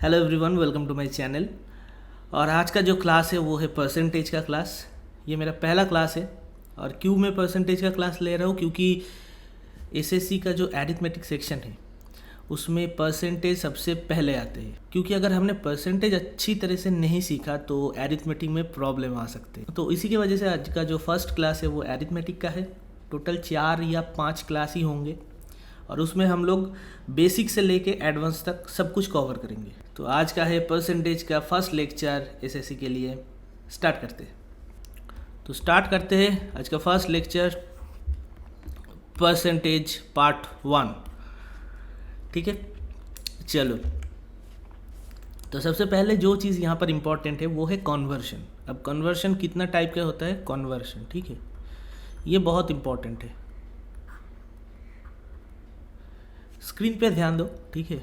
Hello everyone, welcome to my channel. और आज का जो क्लास है वो है परसेंटेज का क्लास। ये मेरा पहला क्लास है। और क्यों मैं परसेंटेज का क्लास ले रहा हूँ, क्योंकि एसएससी का जो एरिथमेटिक सेक्शन है उसमें परसेंटेज सबसे पहले आते हैं। क्योंकि अगर हमने परसेंटेज अच्छी तरह से नहीं सीखा तो एरिथमेटिक में प्रॉब्लम आ सकते हैं। तो इसी की वजह से आज का जो फर्स्ट क्लास है वो एरिथमेटिक का है। टोटल 4 या 5 क्लास ही होंगे और उसमें हम लोग बेसिक से लेके एडवांस तक सब कुछ कवर करेंगे। तो आज का है परसेंटेज का फर्स्ट लेक्चर एसएससी के लिए। स्टार्ट करते हैं। तो स्टार्ट करते हैं आज का फर्स्ट लेक्चर, परसेंटेज पार्ट 1। ठीक है, चलो। तो सबसे पहले जो चीज़ यहाँ पर इम्पॉर्टेंट है वो है कन्वर्शन। अब कन्वर्शन कितना टाइप का होता है, कन्वर्शन, ठीक है, ये बहुत इम्पॉर्टेंट है। स्क्रीन पे ध्यान दो, ठीक है।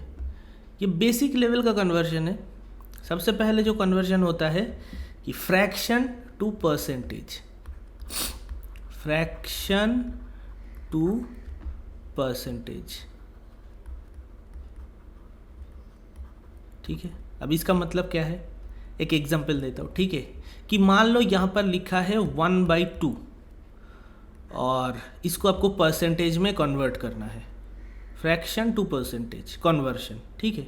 ये बेसिक लेवल का कन्वर्जन है। सबसे पहले जो कन्वर्जन होता है कि fraction to percentage, fraction to percentage, ठीक है। अब इसका मतलब क्या है, एक एग्जांपल देता हूँ, ठीक है। कि मान लो यहाँ पर लिखा है 1/2 और इसको आपको परसेंटेज में कन्वर्ट करना है। फ्रैक्शन टू परसेंटेज कन्वर्शन, ठीक है।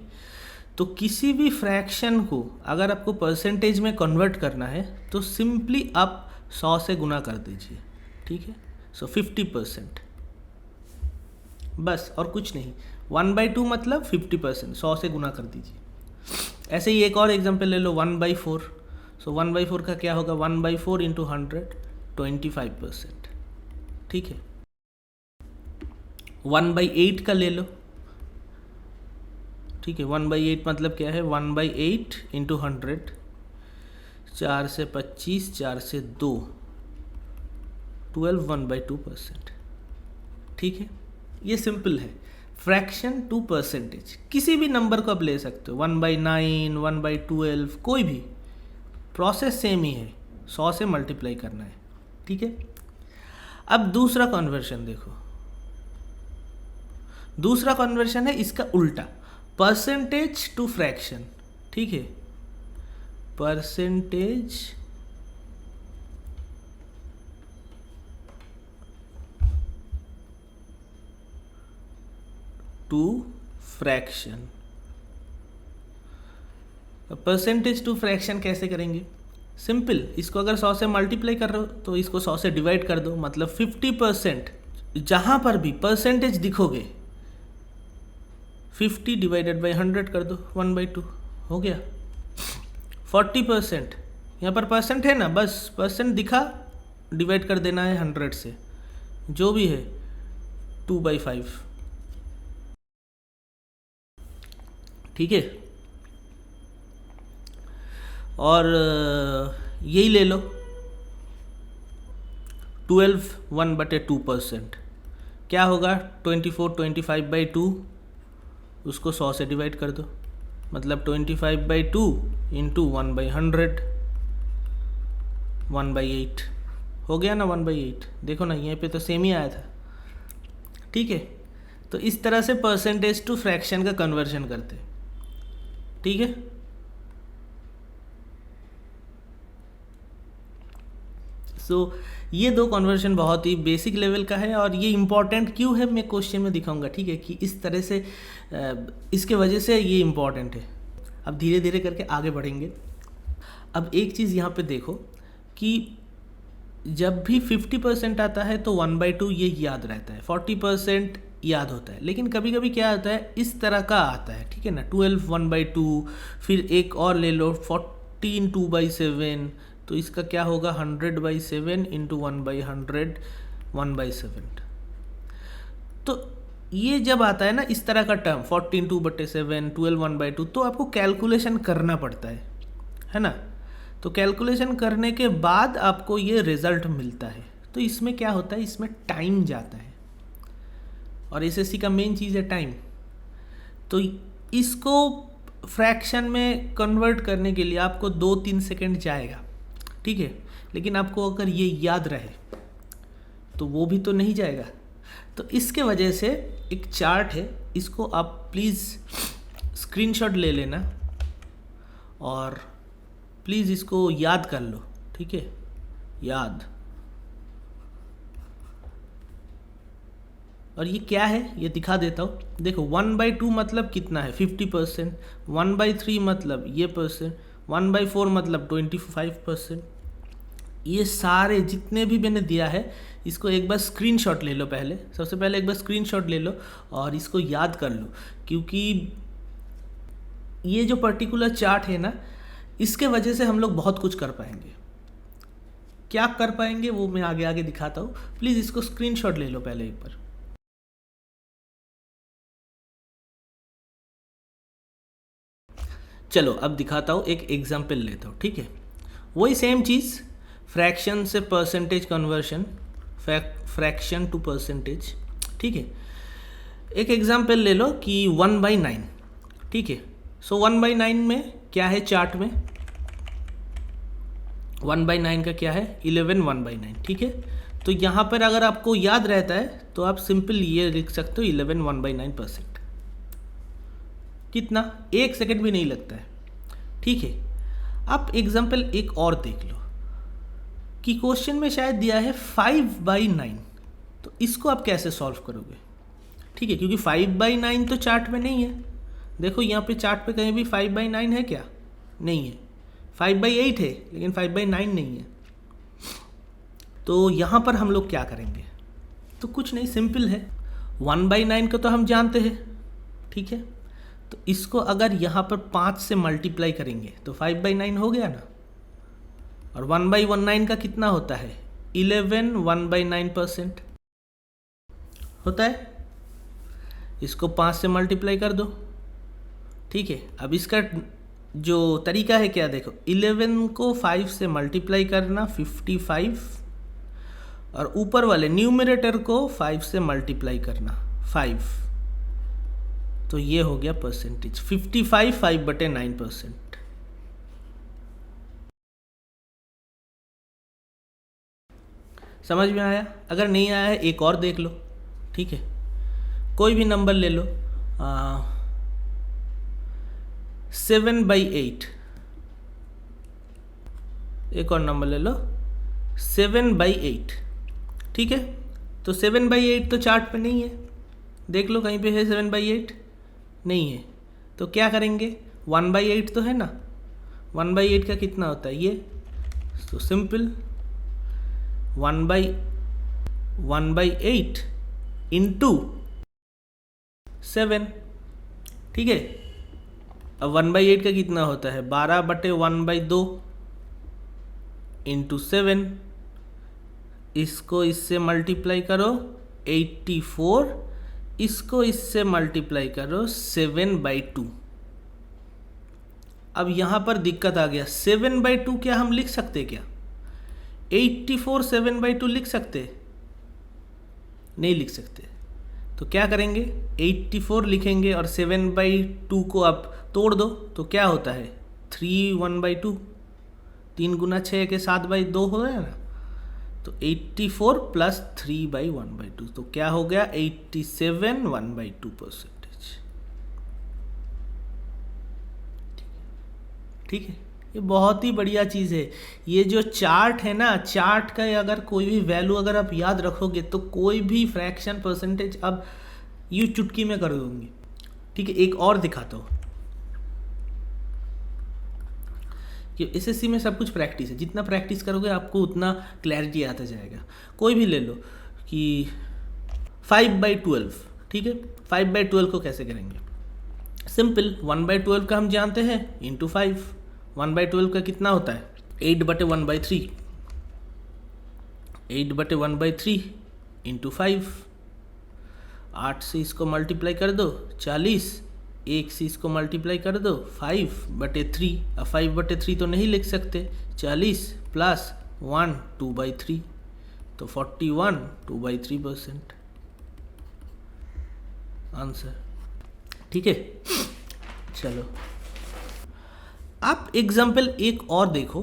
तो किसी भी फ्रैक्शन को अगर आपको परसेंटेज में कन्वर्ट करना है तो सिंपली आप 100 से गुना कर दीजिए, ठीक है। सो 50%, बस, और कुछ नहीं। 1/2 मतलब 50%, 100 से गुना कर दीजिए। ऐसे ही एक और एग्जांपल ले लो, 1/4। सो 1/4 का क्या होगा, 1/4 इंटू 100, 25%, ठीक है। 1/8 का ले लो, ठीक है। 1/8 मतलब क्या है, 1/8 इंटू 100, 4 से 25, 4 से 2, 12, 1/2%, ठीक है। ये सिंपल है। फ्रैक्शन टू परसेंटेज, किसी भी नंबर को आप ले सकते हो, 1/9, 1/12, कोई भी, प्रोसेस सेम ही है, 100 से मल्टीप्लाई करना है, ठीक है। अब दूसरा कन्वर्शन देखो, दूसरा कन्वर्शन है इसका उल्टा, परसेंटेज टू फ्रैक्शन, ठीक है। Percentage to fraction. Percentage to fraction कैसे करेंगे, सिंपल। इसको अगर 100 से मल्टीप्लाई कर रहे हो तो इसको 100 से डिवाइड कर दो, मतलब 50%। जहां पर भी परसेंटेज दिखोगे 50 डिवाइडेड बाई 100 कर दो, 1/2 हो गया। 40%, यहाँ पर परसेंट है ना, बस परसेंट दिखा, डिवाइड कर देना है 100 से, जो भी है 2/5, ठीक है। और यही ले लो 12 1/2%, क्या होगा 24, 25/2, उसको 100 से डिवाइड कर दो, मतलब 25/2 इंटू 1/100, 1/8 हो गया ना। 1/8 देखो ना, यहाँ पे तो सेम ही आया था, ठीक है। तो इस तरह से परसेंटेज टू फ्रैक्शन का कन्वर्जन करते, ठीक है। सो ये दो कन्वर्जन बहुत ही बेसिक लेवल का है और ये इम्पॉर्टेंट क्यों है मैं क्वेश्चन में दिखाऊंगा, ठीक है। कि इस तरह से इसके वजह से ये इम्पॉर्टेंट है। अब धीरे धीरे करके आगे बढ़ेंगे। अब एक चीज़ यहाँ पे देखो कि जब भी 50% आता है तो 1/2 ये याद रहता है, 40% याद होता है। लेकिन कभी कभी क्या आता है, इस तरह का आता है, ठीक है ना। 12 1/2, फिर एक और ले लो 14 2/7, तो इसका क्या होगा 100/7 इंटू 1/100, 1/7। तो ये जब आता है ना इस तरह का टर्म, 14 2/7, 12 1/2, तो आपको कैलकुलेशन करना पड़ता है ना। तो कैलकुलेशन करने के बाद आपको ये रिजल्ट मिलता है। तो इसमें क्या होता है, इसमें टाइम जाता है और एसएससी का मेन चीज़ है टाइम। तो इसको फ्रैक्शन में कन्वर्ट करने के लिए आपको 2-3 सेकेंड जाएगा, ठीक है। लेकिन आपको अगर ये याद रहे तो वो भी तो नहीं जाएगा। तो इसके वजह से एक चार्ट है, इसको आप प्लीज़ स्क्रीनशॉट ले लेना, और प्लीज़ इसको याद कर लो, ठीक है, याद। और ये क्या है ये दिखा देता हूँ। देखो 1/2 मतलब कितना है 50%, 1/3 मतलब ये परसेंट, 1/4 मतलब 25%। ये सारे जितने भी मैंने दिया है इसको एक बार स्क्रीनशॉट ले लो। पहले सबसे पहले एक बार स्क्रीनशॉट ले लो और इसको याद कर लो, क्योंकि ये जो पर्टिकुलर चार्ट है ना, इसके वजह से हम लोग बहुत कुछ कर पाएंगे। क्या कर पाएंगे वो मैं आगे आगे दिखाता हूँ। प्लीज़ इसको स्क्रीनशॉट ले लो पहले एक बार। चलो अब दिखाता हूँ, एक एग्जाम्पल लेता हूँ, ठीक है। वही सेम चीज़, फ्रैक्शन से percentage conversion, fraction to percentage, ठीक है। एक एग्जाम्पल ले लो कि 1/9, ठीक है। सो 1/9 में क्या है चार्ट में, 1/9 का क्या है 11 1/9, ठीक है। तो यहाँ पर अगर आपको याद रहता है तो आप सिंपल ये लिख सकते हो 11 1/9%। कितना, 1 सेकंड भी नहीं लगता है, ठीक है। अब एग्जाम्पल एक और देख लो कि क्वेश्चन में शायद दिया है 5/9, तो इसको आप कैसे सॉल्व करोगे, ठीक है, क्योंकि 5/9 तो चार्ट में नहीं है। देखो यहाँ पे चार्ट पे कहीं भी 5/9 है क्या, नहीं है। 5/8 है लेकिन 5/9 नहीं है। तो यहाँ पर हम लोग क्या करेंगे, तो कुछ नहीं, सिंपल है। 1/9 को तो हम जानते हैं, ठीक है। तो इसको अगर यहाँ पर 5 से मल्टीप्लाई करेंगे तो 5/9 हो गया ना। और 1/19 का कितना होता है 11 1/9% होता है। इसको 5 से मल्टीप्लाई कर दो, ठीक है। अब इसका जो तरीका है क्या, देखो 11 को 5 से मल्टीप्लाई करना 55, और ऊपर वाले न्यूमरेटर को 5 से मल्टीप्लाई करना 5, तो ये हो गया परसेंटेज 55 5/9%। समझ में आया? अगर नहीं आया है एक और देख लो, ठीक है। कोई भी नंबर ले लो, 7/8, एक और नंबर ले लो 7/8, ठीक है। तो 7/8 तो चार्ट पे नहीं है, देख लो कहीं पे है 7/8, नहीं है। तो क्या करेंगे, 1/8 तो है ना, 1/8 का कितना होता है ये, तो सिंपल 1/8 इंटू 7, ठीक है। अब 1/8 का कितना होता है 12/1/2 इंटू 7, इसको इससे मल्टीप्लाई करो 84, इसको इससे मल्टीप्लाई करो 7/2। अब यहाँ पर दिक्कत आ गया, 7/2 क्या हम लिख सकते क्या, 84 7/2 लिख सकते, नहीं लिख सकते। तो क्या करेंगे 84 लिखेंगे और 7/2 को आप तोड़ दो तो क्या होता है 3 1/2, 3 गुना 6 के 7/2 हो गया ना। तो 84 प्लस 3/1/2, तो क्या हो गया 87 1/2%। ठीक है, ये बहुत ही बढ़िया चीज़ है। ये जो चार्ट है ना, चार्ट का अगर कोई भी वैल्यू अगर आप याद रखोगे तो कोई भी फ्रैक्शन परसेंटेज अब यूँ चुटकी में कर दूंगी। ठीक है, एक और दिखाता हूँ कि एसएससी में सब कुछ प्रैक्टिस है, जितना प्रैक्टिस करोगे आपको उतना क्लैरिटी आता जाएगा। कोई भी ले लो कि 5/12, ठीक है। 5/12 को कैसे करेंगे, सिंपल 1/12 का हम जानते हैं इंटू 5। 1/12 का कितना होता है 8/1/3, 8/1/3 इंटू 5। 8 से इसको मल्टीप्लाई कर दो 40, 1 से इसको मल्टीप्लाई कर दो 5/3। अब 5/3 तो नहीं लिख सकते, 40 प्लस 1 2/3, तो 41 2/3% आंसर। ठीक है, चलो आप एग्जाम्पल एक और देखो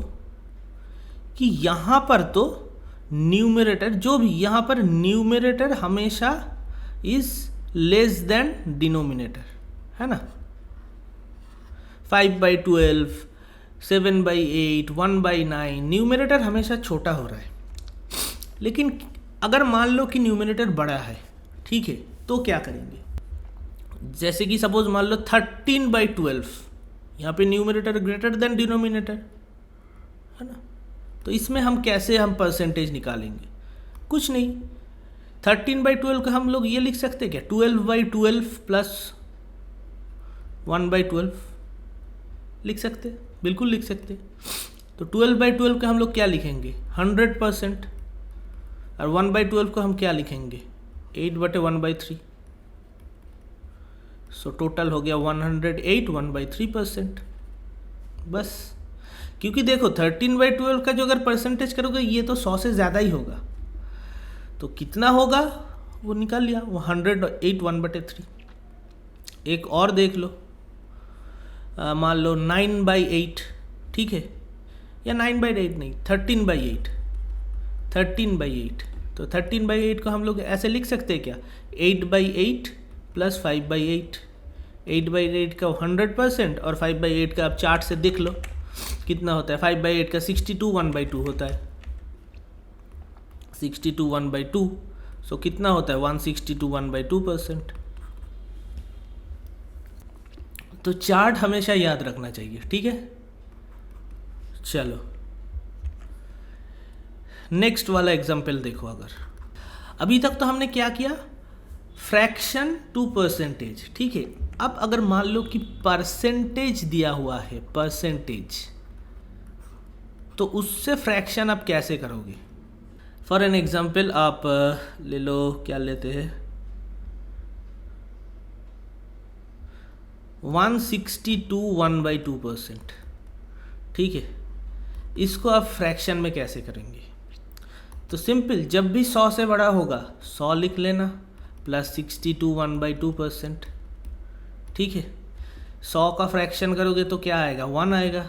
कि यहाँ पर तो न्यूमरेटर जो भी यहाँ पर न्यूमरेटर हमेशा इज लेस देन डिनोमिनेटर है ना। 5/12 7/8, 1/9, न्यूमरेटर हमेशा छोटा हो रहा है। लेकिन अगर मान लो कि न्यूमरेटर बड़ा है, ठीक है, तो क्या करेंगे? जैसे कि सपोज मान लो 13/12, यहाँ पे न्यूमरेटर ग्रेटर देन डिनोमिनेटर है ना, तो इसमें हम कैसे परसेंटेज निकालेंगे? कुछ नहीं, 13/12 का हम लोग ये लिख सकते हैं क्या, 12/12 प्लस 1/12 लिख सकते, बिल्कुल लिख सकते। तो 12/12 का हम लोग क्या लिखेंगे, 100%, और 1/12 को हम क्या लिखेंगे, 8/1/3। सो टोटल हो गया 108, 1/3%। बस, क्योंकि देखो 13/12 का जो अगर परसेंटेज करोगे ये तो 100 से ज़्यादा ही होगा, तो कितना होगा वो निकाल लिया, वो 108, 1/3। एक और देख लो, मान लो 9/8, ठीक है, या 9/8 नहीं, 13/8, 13/8। तो 13/8 को हम लोग ऐसे लिख सकते हैं क्या, 8/8 प्लस 5/8, 8/8 का 100% और 5/8 का आप चार्ट से देख लो कितना होता है। 5/8 का 62, 1/2 होता है, 62, 1/2, सो कितना होता है 162, 1/2%। तो चार्ट हमेशा याद रखना चाहिए, ठीक है। चलो नेक्स्ट वाला एग्जाम्पल देखो। अगर अभी तक तो हमने क्या किया, फ्रैक्शन टू परसेंटेज, ठीक है। अब अगर मान लो कि परसेंटेज दिया हुआ है, परसेंटेज, तो उससे फ्रैक्शन आप कैसे करोगे? फॉर एन एग्जाम्पल आप ले लो, क्या लेते हैं, 162, 1/2%, ठीक है। इसको आप फ्रैक्शन में कैसे करेंगे? तो सिंपल, जब भी 100 से बड़ा होगा 100 लिख लेना, प्लस 62, 1/2%, ठीक है। 100 का फ्रैक्शन करोगे तो क्या आएगा, 1 आएगा,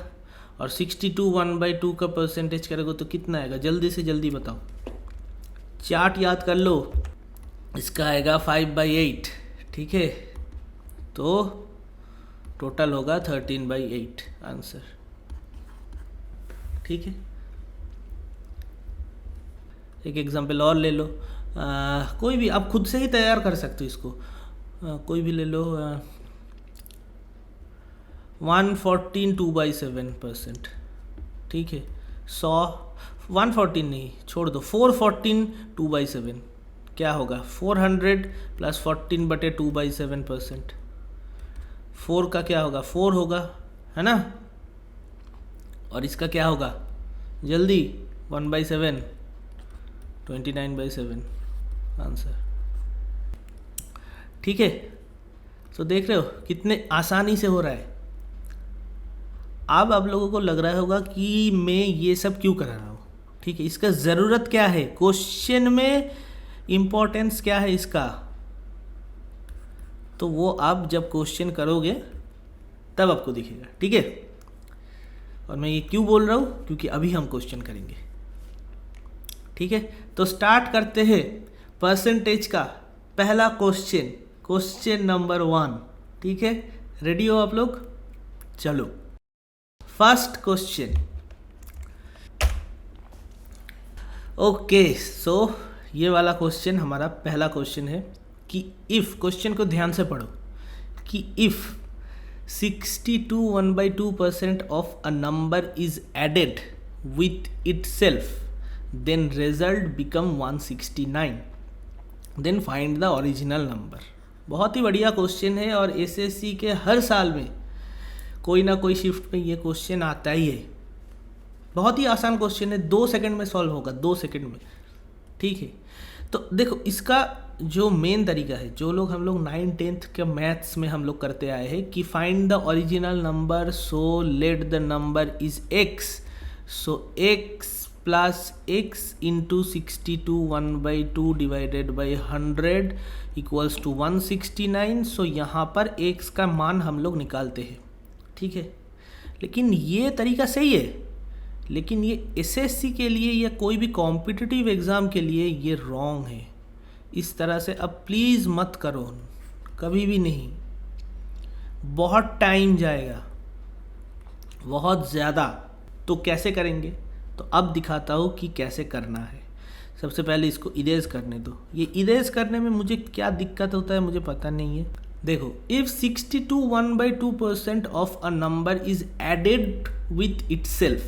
और 62 1/2 का परसेंटेज करोगे तो कितना आएगा, जल्दी से जल्दी बताओ। चार्ट याद कर लो, इसका आएगा 5/8, ठीक है। तो टोटल होगा 13/8 आंसर, ठीक है। एक एग्जांपल और ले लो, कोई भी आप खुद से ही तैयार कर सकते हो इसको, कोई भी ले लो, 114, 2/7%, ठीक है। 100, 114 नहीं, छोड़ दो, 414, 2/7 क्या होगा, 400 प्लस 14/2/7%। 4 का क्या होगा, 4 होगा, है ना, और इसका क्या होगा, जल्दी, 1/7, 29/7 आंसर, ठीक है। तो देख रहे हो कितने आसानी से हो रहा है। अब आप लोगों को लग रहा होगा कि मैं ये सब क्यों कर रहा हूँ, ठीक है। इसका ज़रूरत क्या है, क्वेश्चन में इम्पोर्टेंस क्या है इसका, तो वो आप जब क्वेश्चन करोगे तब आपको दिखेगा, ठीक है। और मैं ये क्यों बोल रहा हूँ, क्योंकि अभी हम क्वेश्चन करेंगे, ठीक है। तो स्टार्ट करते हैं परसेंटेज का पहला क्वेश्चन, क्वेश्चन नंबर 1, ठीक है। रेडी हो आप लोग? चलो फर्स्ट क्वेश्चन। ओके, सो ये वाला क्वेश्चन हमारा पहला क्वेश्चन है कि इफ़, क्वेश्चन को ध्यान से पढ़ो, कि if 62 1/2% of a number is added with itself, then result become 169, then find the original number। बहुत ही बढ़िया क्वेश्चन है, और एसएससी के हर साल में कोई ना कोई शिफ्ट में ये क्वेश्चन आता ही है। बहुत ही आसान क्वेश्चन है, 2 सेकंड में सॉल्व होगा, 2 सेकंड में, ठीक है। तो देखो इसका जो मेन तरीका है, जो लोग हम लोग 9th 10th के मैथ्स में हम लोग करते आए हैं, कि find the original number, so let the number is x, so x plus x into 62 1/2 divided by 100 equals to 169। So यहाँ पर x का मान हम लोग निकालते हैं, ठीक है। लेकिन ये तरीका सही है, लेकिन ये एसएससी के लिए या कोई भी कॉम्पिटिटिव एग्ज़ाम के लिए ये रॉन्ग है। इस तरह से अब प्लीज़ मत करो, कभी भी नहीं, बहुत टाइम जाएगा। बहुत ज़्यादा। तो कैसे करेंगे, तो अब दिखाता हूँ कि कैसे करना है। सबसे पहले इसको इरेज करने दो। ये इरेज करने में मुझे क्या दिक्कत होता है मुझे पता नहीं है। देखो, if 62 1/2% of a number is added with itself,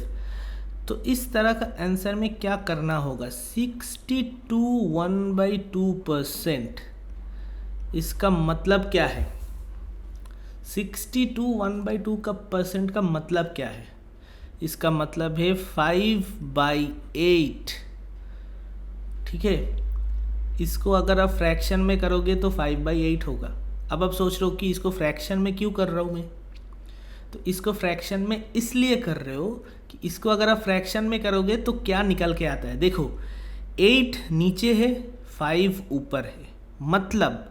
तो इस तरह का आंसर में क्या करना होगा। 62 1/2%, इसका मतलब क्या है। 62 1/2 का परसेंट का मतलब क्या है। इसका मतलब है 5/8। ठीक है, इसको अगर आप फ्रैक्शन में करोगे तो 5/8 होगा। अब आप सोच रहे हो कि इसको फ्रैक्शन में क्यों कर रहा हूँ मैं, तो इसको फ्रैक्शन में इसलिए कर रहे हो कि इसको अगर आप फ्रैक्शन में करोगे तो क्या निकल के आता है। देखो, 8 नीचे है, 5 ऊपर है, मतलब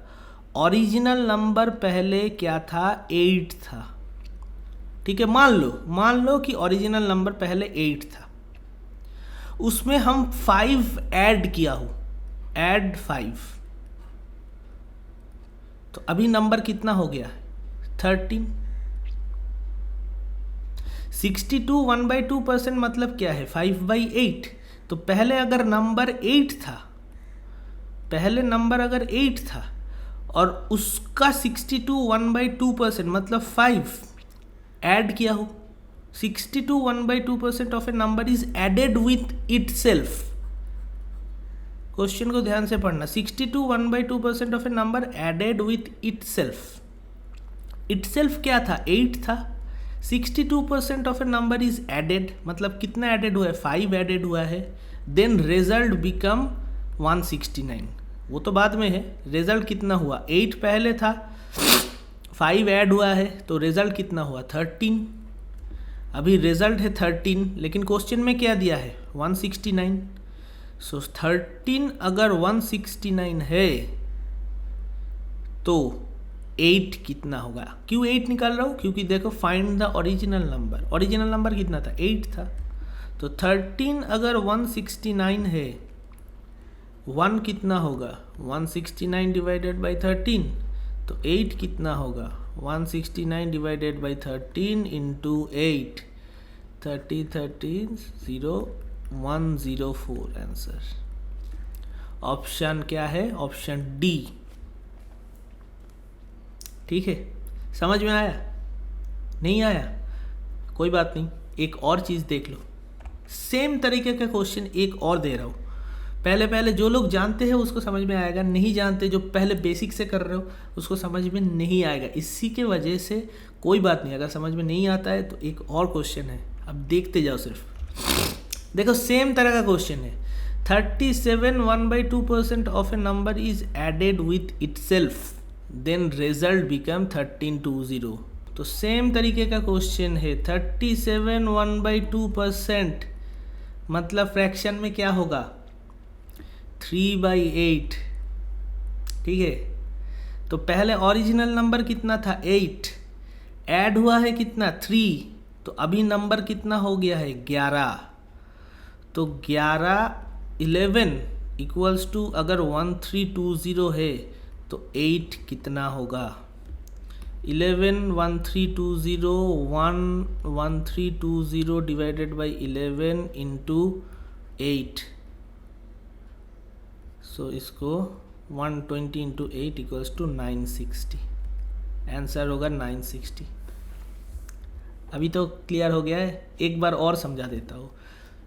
ओरिजिनल नंबर पहले क्या था, 8 था। ठीक है, मान लो कि ओरिजिनल नंबर पहले 8 था, उसमें हम 5 ऐड किया हो, ऐड 5, तो अभी नंबर कितना हो गया, 13। 62 1/2% मतलब क्या है, 5/8। तो पहले अगर नंबर 8 था, पहले नंबर अगर 8 था और उसका 62 1/2% मतलब 5 ऐड किया हो, 62 1/2% of a number is added with itself. Question को ध्यान से पढ़ना। 62 1/2% of a number added with itself. Itself क्या था, 8 था। 62% of a number is added, मतलब कितना एडेड हुआ है, 5 एडेड हुआ है। देन रिजल्ट बिकम 169, वो तो बाद में है। रिजल्ट कितना हुआ, 8 पहले था, 5 ऐड हुआ है, तो रिजल्ट कितना हुआ, 13। अभी रिजल्ट है 13, लेकिन क्वेश्चन में क्या दिया है, 169। सो 13 अगर 169 है तो 8 कितना होगा। क्यों 8 निकाल रहा हूँ, क्योंकि देखो find the original number. Original number कितना था, 8 था। तो 13 अगर 169 है, 1 कितना होगा, 169 डिवाइडेड बाई 13, तो 8 कितना होगा, 169 divided by 13 into 8, 30 30 0 104 answer. Option क्या है, ऑप्शन डी। ठीक है, समझ में आया, नहीं आया कोई बात नहीं, एक और चीज़ देख लो। सेम तरीके का क्वेश्चन एक और दे रहा हूँ। पहले जो लोग जानते हैं उसको समझ में आएगा, नहीं जानते जो पहले बेसिक से कर रहे हो उसको समझ में नहीं आएगा। इसी के वजह से कोई बात नहीं, अगर समझ में नहीं आता है तो एक और क्वेश्चन है, अब देखते जाओ। सिर्फ देखो, सेम तरह का क्वेश्चन है। 37 1/2% of a number is added with itself, then result become 1320। तो सेम तरीके का क्वेश्चन है। 37 1/2% मतलब फ्रैक्शन में क्या होगा, 3/8। ठीक है, तो पहले ओरिजिनल नंबर कितना था, 8, ऐड हुआ है कितना, 3, तो अभी नंबर कितना हो गया है, 11। तो 11 इक्वल्स टू अगर 1320 है तो 8 कितना होगा, 11 1320 1320 डिवाइडेड बाई 11 इंटू 8। सो इसको 120 इंटू 8 इक्वल्स टू 960। आंसर होगा 960। अभी तो क्लियर हो गया है, एक बार और समझा देता हूँ।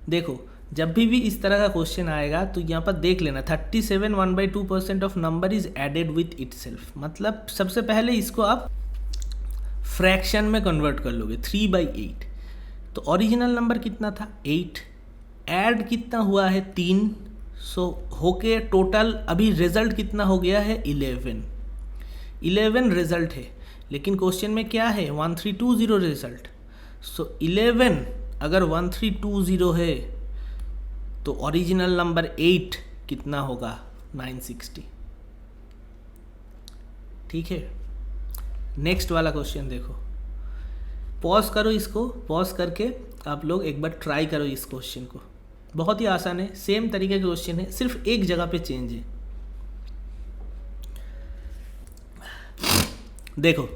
देखो, जब भी इस तरह का क्वेश्चन आएगा तो यहाँ पर देख लेना, 37 1/2% of number is added with itself, मतलब सबसे पहले इसको आप फ्रैक्शन में कन्वर्ट कर लोगे, 3/8। तो ओरिजिनल नंबर कितना था, 8, ऐड कितना हुआ है, 3। सो होके टोटल अभी रिजल्ट कितना हो गया है, 11 रिजल्ट है, लेकिन क्वेश्चन में क्या है, 1320 रिजल्ट। सो 11 अगर 1320 है तो ओरिजिनल नंबर 8 कितना होगा, 960। ठीक है, नेक्स्ट वाला क्वेश्चन देखो। पॉज करो, इसको पॉज करके आप लोग एक बार ट्राई करो इस क्वेश्चन को। बहुत ही आसान है, सेम तरीके का क्वेश्चन है, सिर्फ एक जगह पे चेंज है। देखो,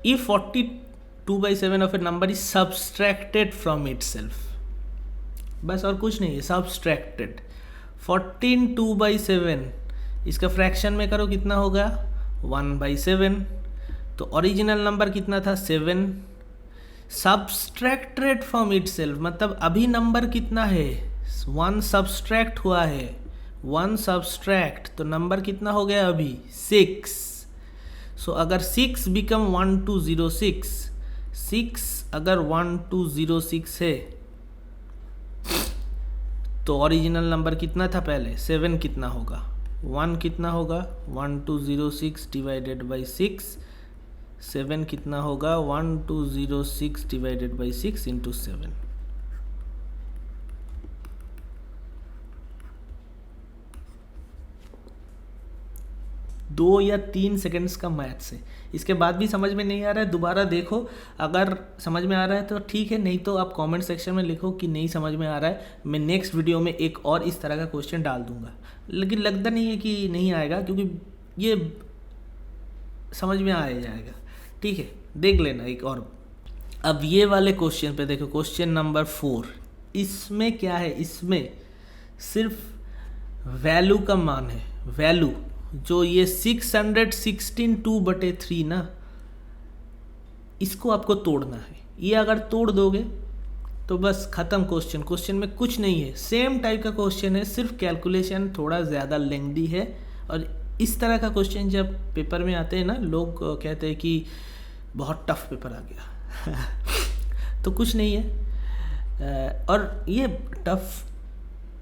if 2/7 of a number is subtracted from itself, बस और कुछ नहीं है, सब्सट्रैक्टेड। 14 2/7 इसका फ्रैक्शन में करो कितना होगा 1/7। तो ओरिजिनल नंबर कितना था 7, सब्सट्रैक्टेड फ्रॉम इटसेल्फ मतलब अभी नंबर कितना है 1 सब्सट्रैक्ट हुआ है, 1 सब्सट्रैक्ट तो नंबर कितना हो गया अभी 6। सो अगर 6 बिकम 1206, 6 अगर 1206 है तो ओरिजिनल नंबर कितना था पहले 7 कितना होगा 1 कितना होगा 1206 डिवाइडेड बाई 6, 7 कितना होगा 1206 डिवाइडेड बाई 6 इंटू 7। दो या 3 सेकंड्स का मैथ्स है, इसके बाद भी समझ में नहीं आ रहा है दोबारा देखो, अगर समझ में आ रहा है तो ठीक है, नहीं तो आप कमेंट सेक्शन में लिखो कि नहीं समझ में आ रहा है, मैं नेक्स्ट वीडियो में एक और इस तरह का क्वेश्चन डाल दूंगा। लेकिन लगता नहीं है कि नहीं आएगा क्योंकि ये समझ में आ जाएगा, ठीक है देख लेना एक और। अब ये वाले क्वेश्चन पे देखो, क्वेश्चन नंबर 4, इसमें क्या है, इसमें सिर्फ वैल्यू का मान है, वैल्यू जो ये 616 2/3 ना, इसको आपको तोड़ना है। ये अगर तोड़ दोगे तो बस ख़त्म क्वेश्चन, क्वेश्चन में कुछ नहीं है, सेम टाइप का क्वेश्चन है, सिर्फ कैलकुलेशन थोड़ा ज़्यादा लेंथी है। और इस तरह का क्वेश्चन जब पेपर में आते हैं ना, लोग कहते हैं कि बहुत टफ पेपर आ गया तो कुछ नहीं है। और ये टफ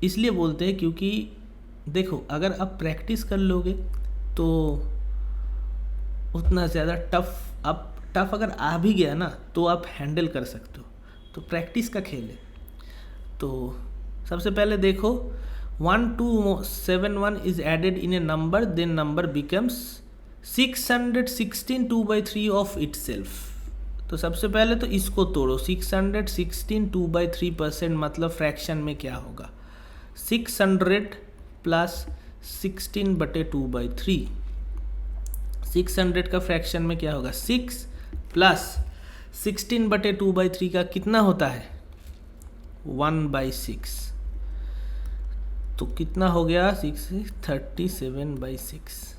इसलिए बोलते हैं क्योंकि देखो अगर आप प्रैक्टिस कर लोगे तो उतना ज़्यादा टफ अगर आ भी गया ना तो आप हैंडल कर सकते हो, तो प्रैक्टिस का खेल है। तो सबसे पहले देखो 1271 is added in a number, then number becomes 616 2/3 of itself. तो सबसे पहले तो इसको तोड़ो, 616 2/3% मतलब फ्रैक्शन में क्या होगा 600 प्लस 16/2/3। 600 का फ्रैक्शन में क्या होगा 6 प्लस 16/2/3 का कितना होता है 1/6। तो कितना हो गया 37/6,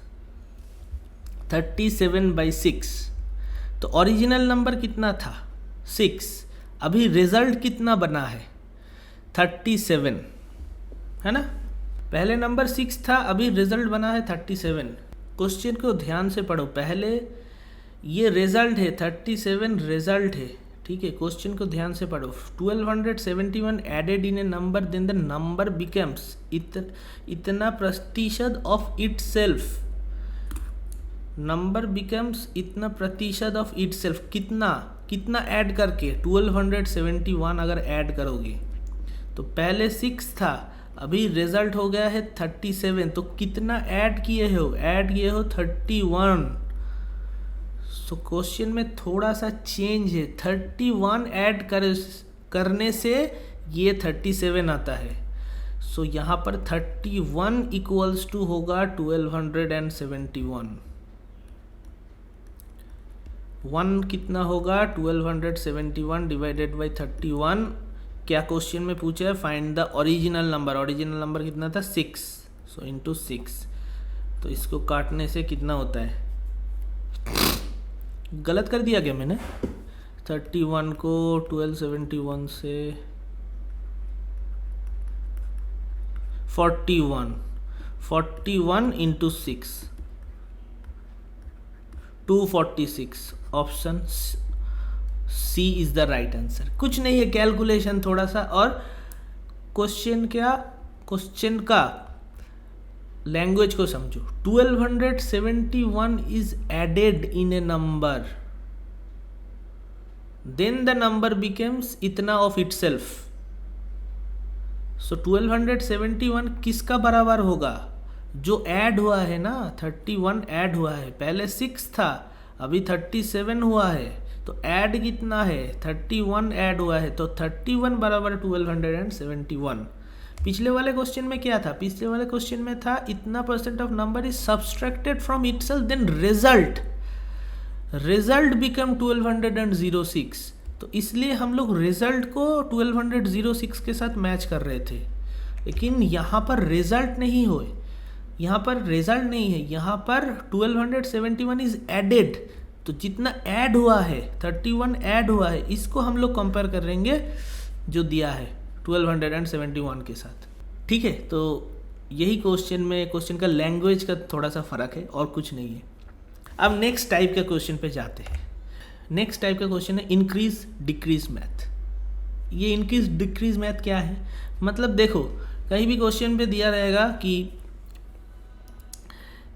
37/6। तो ओरिजिनल नंबर कितना था 6, अभी रिजल्ट कितना बना है 37 है ना, पहले नंबर 6 था, अभी रिजल्ट बना है 37। क्वेश्चन को ध्यान से पढ़ो, पहले ये रिजल्ट है 37 रिजल्ट है, ठीक है, क्वेश्चन को ध्यान से पढ़ो। 1271 added in a number, then the number becomes इतना प्रतिशत ऑफ इटसेल्फ, नंबर बिकम्स इतना प्रतिशत ऑफ इटसेल्फ, कितना ऐड करके 1271 अगर ऐड करोगे तो पहले 6 था, अभी रिजल्ट हो गया है 37, तो कितना ऐड किए हो 31। सो क्वेश्चन में थोड़ा सा चेंज है, 31 ऐड करने से ये 37 आता है। सो यहाँ पर 31 इक्वल्स टू होगा 1271। 1 कितना होगा 1271 डिवाइडेड बाई 31। क्या क्वेश्चन में पूछा है find the original number, original number कितना था 6, सो इंटू 6। तो इसको काटने से कितना होता है, गलत कर दिया क्या मैंने, 31 को 1271 से 41 into 6 246, option C is the right answer. कुछ नहीं है, कैलकुलेशन थोड़ा सा, और क्वेश्चन का लैंग्वेज को समझो। 1271 is added in a number, then the number becomes इतना ऑफ इटसेल्फ। सो 1271 किसका बराबर होगा, जो ऐड हुआ है ना, 31 ऐड हुआ है, पहले 6 था अभी 37 हुआ है, तो ऐड कितना है 31 ऐड हुआ है, तो 31 बराबर 1271। पिछले वाले क्वेश्चन में क्या था, पिछले वाले क्वेश्चन में था इतना % of number is subtracted from itself, then result become 1206, तो इसलिए हम लोग रिजल्ट को 1206 के साथ मैच कर रहे थे, लेकिन यहाँ पर रिजल्ट नहीं हुए, यहाँ पर रिजल्ट नहीं है, यहाँ पर 1271 इज एडेड, तो जितना ऐड हुआ है 31 ऐड हुआ है, इसको हम लोग कंपेयर करेंगे जो दिया है 1271 के साथ। ठीक है, तो यही क्वेश्चन का लैंग्वेज का थोड़ा सा फ़र्क है और कुछ नहीं है। अब नेक्स्ट टाइप के क्वेश्चन पे जाते हैं। नेक्स्ट टाइप का क्वेश्चन है इंक्रीज डिक्रीज मैथ। ये इंक्रीज डिक्रीज मैथ क्या है? मतलब देखो, कहीं भी क्वेश्चन पे दिया रहेगा कि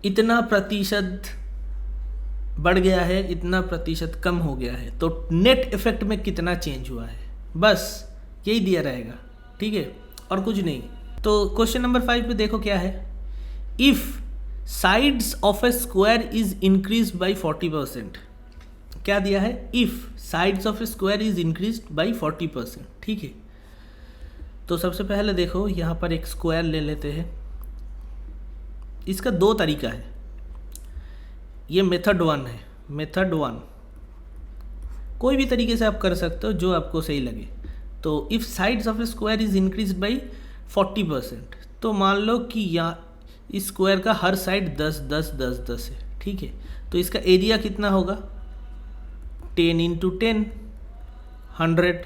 इतना प्रतिशत बढ़ गया है, इतना प्रतिशत कम हो गया है, तो नेट इफेक्ट में कितना चेंज हुआ है, बस यही दिया रहेगा। ठीक है, और कुछ नहीं। तो क्वेश्चन नंबर 5 पे देखो क्या है, if sides of A square is increase by 40%। क्या दिया है? If sides of A square is increase by 40%। ठीक है, तो सबसे पहले देखो यहाँ पर एक स्क्वायर ले लेते हैं। इसका दो तरीका है, ये मेथड 1 है। मेथड 1 कोई भी तरीके से आप कर सकते हो जो आपको सही लगे। तो if sides of A square is increase by 40%, तो मान लो कि यहाँ इस स्क्वायर का हर साइड 10 10 10 10 है। ठीक है, तो इसका एरिया कितना होगा? 10 इंटू 10 100।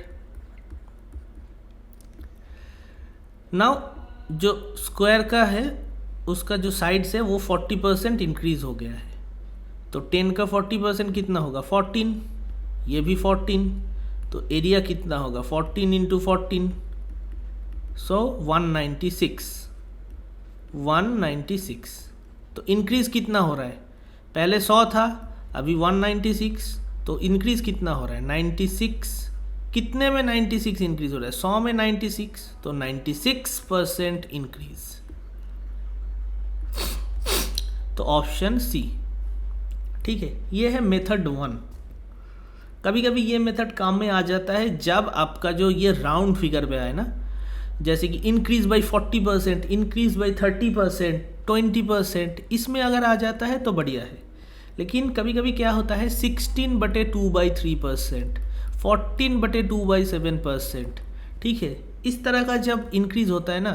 नाउ जो स्क्वायर का है उसका जो साइड्स है वो 40% इंक्रीज हो गया है, तो 10 का 40% कितना होगा? 14। ये भी 14, तो एरिया कितना होगा? 14 इंटू 14, सो 196। तो इंक्रीज कितना हो रहा है? पहले 100 था, अभी 196, तो इंक्रीज कितना हो रहा है? 96। कितने में 96 इंक्रीज हो रहा है? 100 में 96, तो 96% इंक्रीज। तो ऑप्शन सी। ठीक है, ये है मेथड 1। कभी कभी ये मेथड काम में आ जाता है जब आपका जो ये राउंड फिगर पे आए ना, जैसे कि इंक्रीज बाई 40%, इंक्रीज बाई 30%, 20%, इसमें अगर आ जाता है तो बढ़िया है। लेकिन कभी कभी क्या होता है 16/2/3%, 14/2/7%। ठीक है, इस तरह का जब इंक्रीज होता है ना,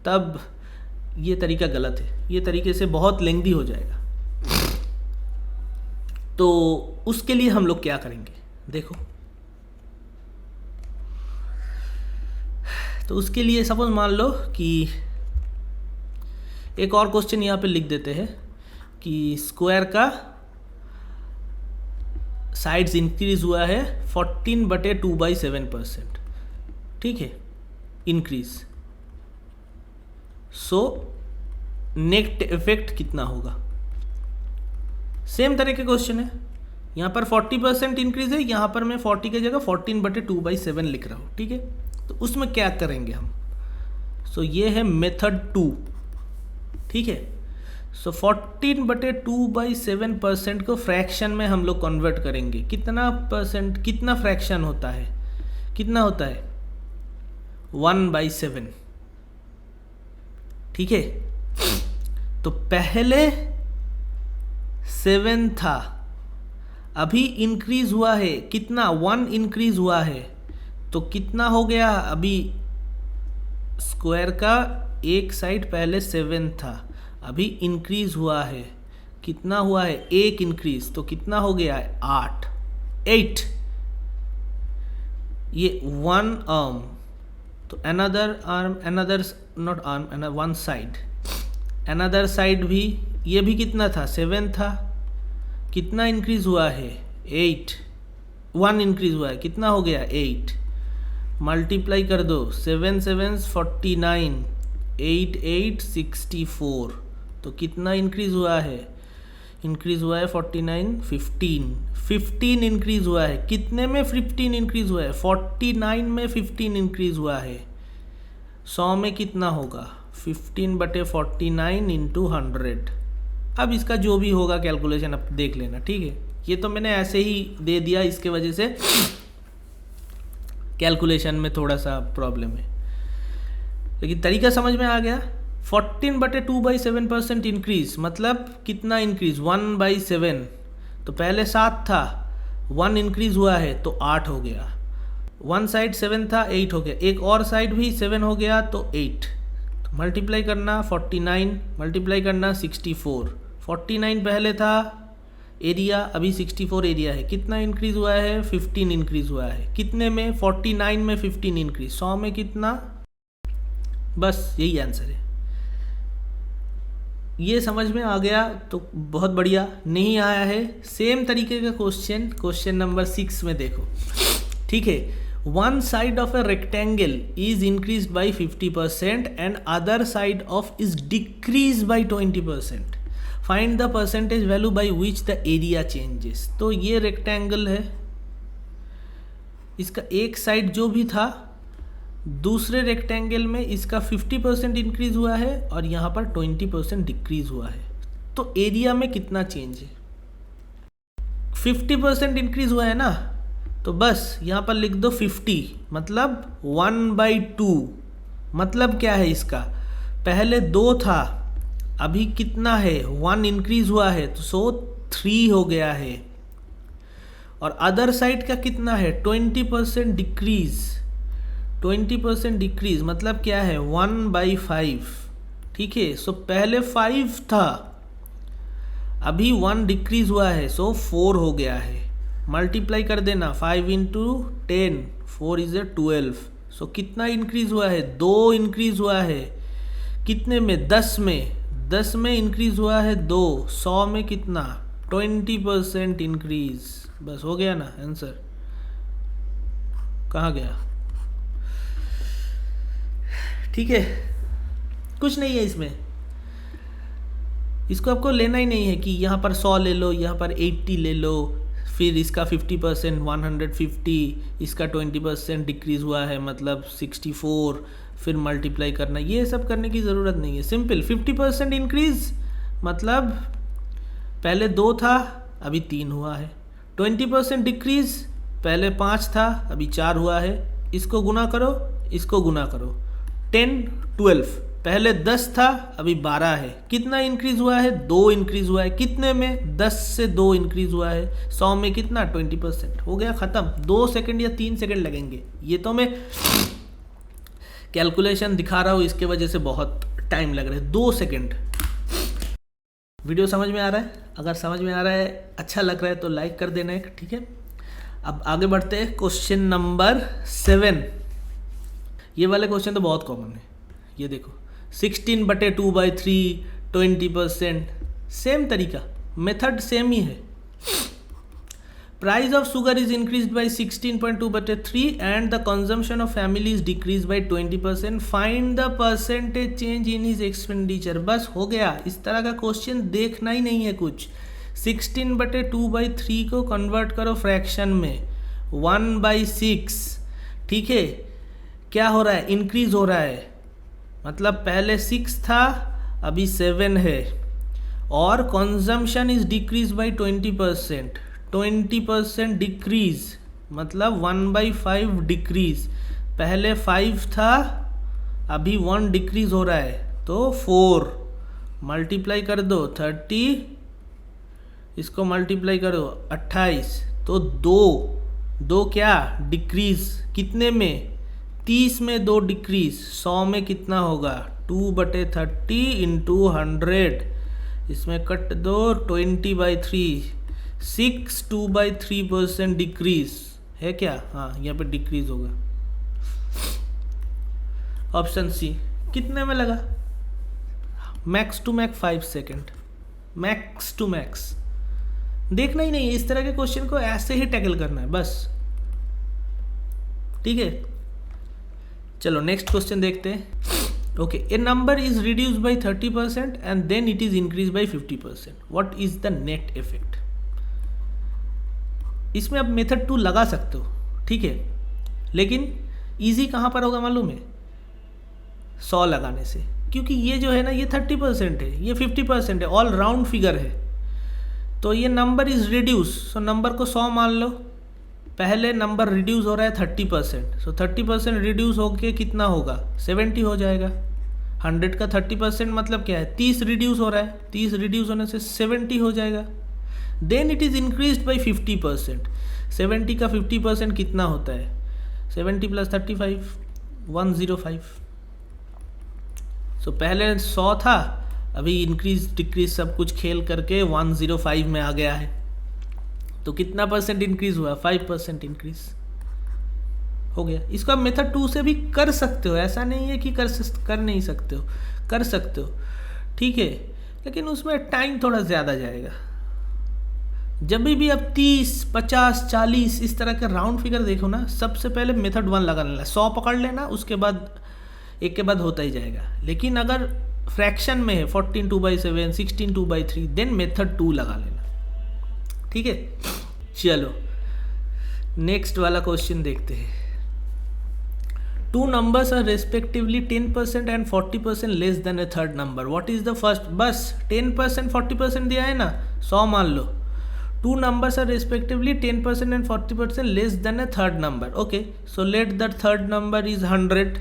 तब ये तरीका गलत है, ये तरीके से बहुत लेंथी हो जाएगा। तो उसके लिए हम लोग क्या करेंगे देखो, तो उसके लिए सपोज मान लो कि एक और क्वेश्चन यहाँ पे लिख देते हैं कि स्क्वायर का साइड्स इंक्रीज हुआ है 14/2/7%। ठीक है, इंक्रीज। सो नेट इफेक्ट कितना होगा? सेम तरह के क्वेश्चन है, यहाँ पर 40% इंक्रीज है, यहाँ पर मैं 40 की जगह 14/2/7 लिख रहा हूँ। ठीक है, तो उसमें क्या करेंगे हम? सो ये है मेथड 2। ठीक है, सो 14/2/7% को फ्रैक्शन में हम लोग कन्वर्ट करेंगे। कितना परसेंट, कितना फ्रैक्शन होता है? कितना होता है? 1/7। ठीक है, तो पहले 7 था, अभी इंक्रीज हुआ है कितना? 1 इंक्रीज हुआ है, तो कितना हो गया? अभी स्क्वायर का एक साइड पहले 7 था, अभी इंक्रीज हुआ है, कितना हुआ है? 1 इंक्रीज, तो कितना हो गया है? 8। ये 1 आर्म, तो another arm, another not arm, one side, another side भी, ये भी कितना था? 7 था, कितना इंक्रीज हुआ है? 8। 1 इंक्रीज हुआ है, कितना हो गया? 8। मल्टीप्लाई कर दो, 7 7 49, 8 8 64, तो कितना इंक्रीज हुआ है? इंक्रीज हुआ है 49, 15 इंक्रीज हुआ है। कितने में 15 इंक्रीज हुआ है? 49 में 15 इंक्रीज हुआ है। 100 में कितना होगा? 15/49 इंटू 100। अब इसका जो भी होगा कैलकुलेशन आप देख लेना। ठीक है, ये तो मैंने ऐसे ही दे दिया, इसके वजह से कैलकुलेशन में थोड़ा सा प्रॉब्लम है, लेकिन तरीका समझ में आ गया। 14/2/7% इंक्रीज मतलब कितना इंक्रीज? 1/7, तो पहले 7 था, 1 इंक्रीज हुआ है तो 8 हो गया। वन साइड 7 था, 8 हो गया। एक और साइड भी 7 हो गया तो 8। तो मल्टीप्लाई करना 49, मल्टीप्लाई करना 64। 49 पहले था एरिया, अभी 64 एरिया है। कितना इंक्रीज हुआ है? 15 इंक्रीज हुआ है। कितने में? 49 में 15 इंक्रीज। 100 में कितना? बस यही आंसर है। ये समझ में आ गया तो बहुत बढ़िया। नहीं आया है, सेम तरीके का क्वेश्चन नंबर 6 में देखो, ठीक है। One side of a rectangle is increased by 50% and other side of is decreased by 20%. Find the percentage value by which the area changes. तो ये रेक्टेंगल है, इसका एक साइड जो भी था, दूसरे रेक्टेंगल में इसका 50% इंक्रीज हुआ है और यहाँ पर 20% डिक्रीज हुआ है। तो एरिया में कितना चेंज है? 50% इंक्रीज हुआ है ना, तो बस यहाँ पर लिख दो 50, मतलब 1/2। मतलब क्या है इसका? पहले 2 था, अभी कितना है? 1 इंक्रीज हुआ है तो सो 3 हो गया है। और अदर साइड का कितना है? 20% डिक्रीज। 20% डिक्रीज मतलब क्या है? 1/5, ठीक है। सो पहले 5 था, अभी 1 डिक्रीज हुआ है सो 4 हो गया है। मल्टीप्लाई कर देना, 5 × 10, 4 = 12। सो कितना इंक्रीज हुआ है? 2 इंक्रीज हुआ है। कितने में? 10 में। 10 में इंक्रीज हुआ है 2। 100 में कितना? 20% इंक्रीज। बस हो गया ना आंसर। कहाँ गया? ठीक है, कुछ नहीं है इसमें। इसको आपको लेना ही नहीं है कि यहाँ पर 100 ले लो, यहाँ पर 80 ले लो, फिर इसका 50% 150, इसका 20% डिक्रीज हुआ है मतलब 64, फिर मल्टीप्लाई करना। ये सब करने की ज़रूरत नहीं है। सिंपल 50% इंक्रीज मतलब पहले 2 था, अभी 3 हुआ है। 20% डिक्रीज, पहले 5 था, अभी 4 हुआ है। इसको गुना करो, इसको गुना करो। 10, 12, पहले 10 था, अभी 12 है। कितना इंक्रीज हुआ है? 2 इंक्रीज हुआ है। कितने में? 10 से 2 इंक्रीज हुआ है। 100 में कितना? 20%। हो गया ख़त्म। 2 सेकंड या 3 सेकंड लगेंगे। ये तो मैं कैलकुलेशन दिखा रहा हूँ, इसके वजह से बहुत टाइम लग रहा है। 2 सेकंड। वीडियो समझ में आ रहा है? अगर समझ में आ रहा है, अच्छा लग रहा है तो लाइक कर देना एक, ठीक है। अब आगे बढ़ते हैं क्वेश्चन नंबर 7। ये वाले क्वेश्चन तो बहुत कॉमन है। ये देखो 16/2/3, 20%। सेम तरीका, मेथड सेम ही है। Price of sugar is increase by 16.2/3 and the consumption of family is decrease by 20%। Find the percentage change in his expenditure. बस हो गया। इस तरह का क्वेश्चन देखना ही नहीं है कुछ। 16/2/3 को कन्वर्ट करो फ्रैक्शन में, 1/6, ठीक है। क्या हो रहा है? इंक्रीज हो रहा है, मतलब पहले 6 था, अभी 7 है। और consumption is decrease by 20%। 20% decrease मतलब 1/5 डिक्रीज। पहले 5 था, अभी 1 डिक्रीज हो रहा है तो 4। मल्टीप्लाई कर दो 30, इसको मल्टीप्लाई करो 28, तो 2 क्या? डिक्रीज। कितने में? 30 में 2 डिक्रीज। 100 में कितना होगा? 2/30 × 100। इसमें कट दो 20/3, 6 2/3% डिक्रीज है क्या? हाँ, यहाँ पे डिक्रीज होगा। Option C. कितने में लगा? Max to max 5 second, max to max. देखना ही नहीं है, इस तरह के क्वेश्चन को ऐसे ही टैकल करना है बस, ठीक है। चलो नेक्स्ट क्वेश्चन देखते हैं। Okay, a number is reduce by 30% and then it is increase by 50%। What is the net effect? इसमें आप मेथड 2 लगा सकते हो, ठीक है, लेकिन इजी कहाँ पर होगा मालूम है? 100 लगाने से, क्योंकि ये जो है ना, ये 30% है, ये 50% है, ऑल राउंड फिगर है। तो ये number is reduce, so number को 100 मान लो। पहले नंबर रिड्यूस हो रहा है 30%, सो 30% रिड्यूस होके कितना होगा? 70 हो जाएगा। 100 का 30% मतलब क्या है? 30 रिड्यूस हो रहा है, 30 रिड्यूस होने से 70 हो जाएगा। Then it is increased by 50%। 70 का 50% कितना होता है? 70 + 35 105। सो पहले 100 था, अभी इंक्रीज डिक्रीज सब कुछ खेल करके 105 में आ गया है। तो कितना परसेंट इंक्रीज हुआ? 5% इंक्रीज हो गया। इसको आप मेथड 2 से भी कर सकते हो, ऐसा नहीं है कि कर नहीं सकते हो, कर सकते हो, ठीक है, लेकिन उसमें टाइम थोड़ा ज़्यादा जाएगा। जब भी आप 30, 50, 40 इस तरह का राउंड फिगर देखो ना, सबसे पहले मेथड 1 लगा लेना, 100 पकड़ लेना, उसके बाद एक के बाद होता ही जाएगा। लेकिन अगर फ्रैक्शन में है 14 2/7, 16 2/3, देन मेथड 2 लगा लेना, ठीक है। चलो नेक्स्ट वाला क्वेश्चन देखते हैं। 2 numbers are respectively 10% and 40% less than a third number. What is the first? बस 10% 40% दिया है ना, 100 मान लो। 2 numbers are respectively 10% and 40% less than a third number. Okay, so let that third number is 100.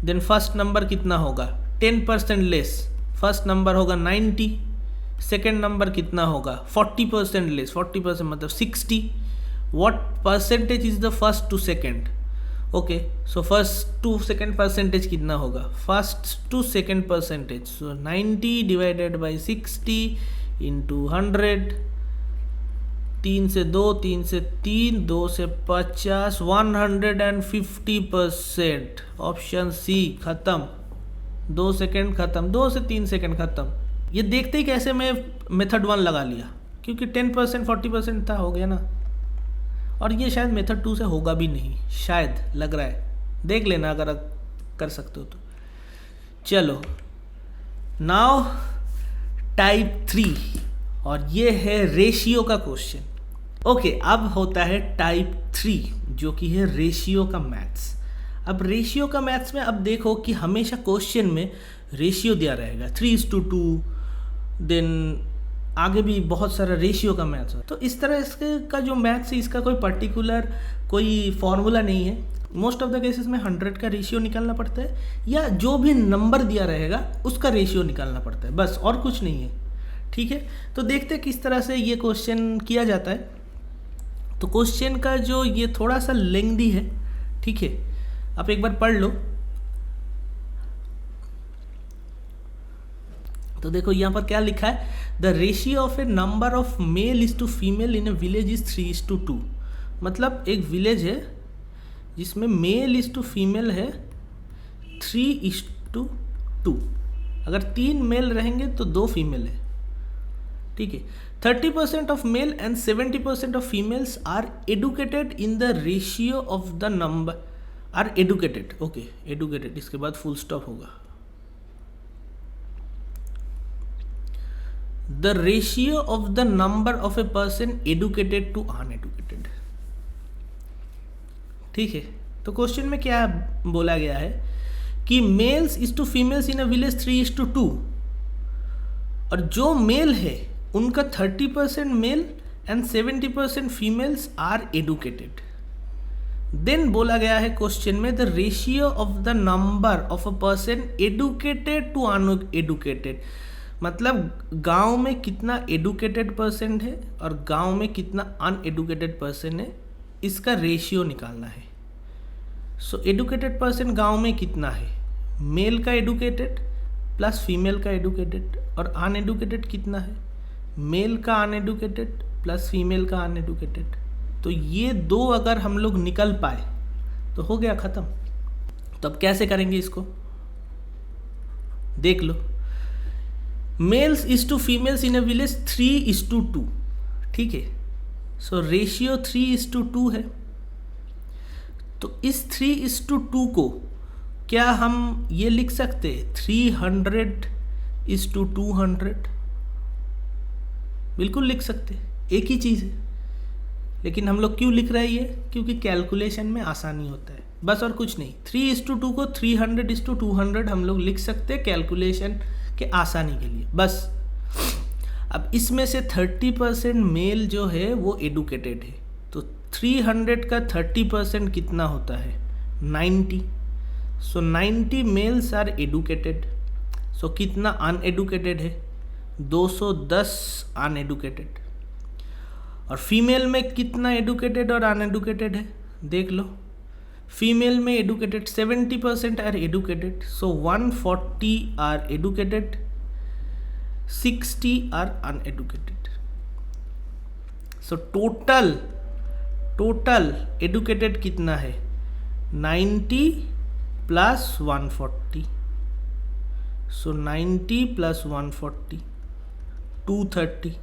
Then first number कितना होगा? 10% less, first number होगा 90। Second number कितना होगा? 40% लेस, 40% मतलब 60। What percentage is the first to second? Okay, so first to second percentage कितना होगा? First to second percentage, so 90 divided by 60 into 100। 3 से 2, 3 से 3, 2 से 50, 150%। ऑप्शन सी खत्म। 2 सेकेंड खत्म, 2 से 3 सेकेंड खत्म। ये देखते ही कैसे मैं मेथड 1 लगा लिया, क्योंकि 10% 40% था, हो गया ना। और ये शायद मेथड 2 से होगा भी नहीं, शायद लग रहा है, देख लेना अगर आप कर सकते हो तो। चलो नाउ टाइप 3, और ये है रेशियो का क्वेश्चन। ओके, अब होता है टाइप 3 जो कि है रेशियो का मैथ्स। अब रेशियो का मैथ्स में अब देखो कि हमेशा क्वेश्चन में रेशियो दिया रहेगा 3:2, देन आगे भी बहुत सारा रेशियो का मैथ्स है। तो इस तरह इसके का जो मैथ्स है, इसका कोई पर्टिकुलर कोई फॉर्मूला नहीं है। मोस्ट ऑफ द केसेस में 100 का रेशियो निकालना पड़ता है, या जो भी नंबर दिया रहेगा उसका रेशियो निकालना पड़ता है, बस, और कुछ नहीं है, ठीक है। तो देखते हैं किस तरह से ये क्वेश्चन किया जाता है। तो क्वेश्चन का जो ये थोड़ा सा लेंथी है, ठीक है, आप एक बार पढ़ लो। तो देखो यहाँ पर क्या लिखा है, the ratio of a number of male is to female in a village is 3:2। मतलब एक विलेज है जिसमें मेल इज टू फीमेल है 3:2। अगर 3 मेल रहेंगे तो 2 फीमेल है, ठीक है। 30% of male and 70% of females are educated in the ratio of the number are educated. Okay, educated, इसके बाद फुल स्टॉप होगा। The ratio of the number of a person educated to uneducated, ठीक है। तो question में क्या बोला गया है कि males is to females in a village 3:2, और जो मेल है उनका 30% male and 70% females are educated. Then बोला गया है क्वेश्चन में the ratio of the number of a person educated to uneducated. मतलब गांव में कितना एडुकेटेड पर्सन है और गांव में कितना अनएडुकेटेड पर्सन है, इसका रेशियो निकालना है। सो एडुकेटेड पर्सन गांव में कितना है? मेल का एडुकेटेड प्लस फीमेल का एडुकेटेड, और अनएडुकेटेड कितना है? मेल का अनएडुकेटेड प्लस फीमेल का अनएडुकेटेड। तो ये 2 अगर हम लोग निकल पाए तो हो गया ख़त्म। तो अब कैसे करेंगे इसको, देख लो। Males is to females in a village 3:2, ठीक है। सो रेशियो 3:2 है। तो इस 3:2 को क्या हम ये लिख सकते हैं 300:200? बिल्कुल लिख सकते, एक ही चीज़ है। लेकिन हम लोग क्यों लिख रहे हैं ये? क्योंकि कैलकुलेशन में आसानी होता है, बस, और कुछ नहीं। 3:2 को 300:200 हम लोग लिख सकते हैं कैलकुलेशन के आसानी के लिए, बस। अब इसमें से 30% मेल जो है वो एडुकेटेड है, तो 300 का 30% कितना होता है? 90। सो 90 मेल्स आर एडुकेटेड। सो कितना अनएडुकेटेड है? 210 अनएडुकेटेड। और फीमेल में कितना एडुकेटेड और अनएडुकेटेड है देख लो। फीमेल में educated 70% are educated, so 140 are educated, 60 are uneducated. So total educated कितना है 90 plus 140, so 90 plus 140 230।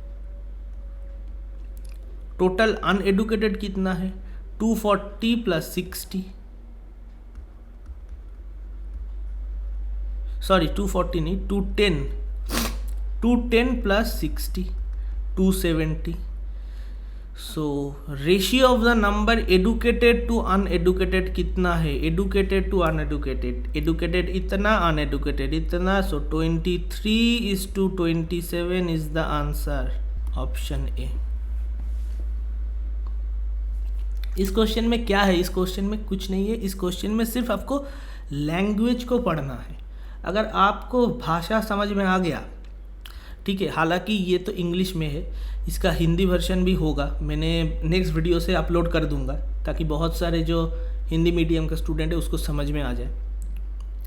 Total uneducated कितना है 240 प्लस 60, सॉरी 240 नहीं 210 plus 60 270। So ratio of the number educated to uneducated कितना है, एडुकेटेड टू अनएडुकेटेड, एडुकेटेड इतना uneducated इतना, so 23:27 is the answer, option A. इस क्वेश्चन में क्या है, इस क्वेश्चन में कुछ नहीं है, इस क्वेश्चन में सिर्फ आपको लैंग्वेज को पढ़ना है। अगर आपको भाषा समझ में आ गया, ठीक है, हालांकि ये तो इंग्लिश में है, इसका हिंदी वर्जन भी होगा, मैंने नेक्स्ट वीडियो से अपलोड कर दूंगा ताकि बहुत सारे जो हिंदी मीडियम का स्टूडेंट है उसको समझ में आ जाए,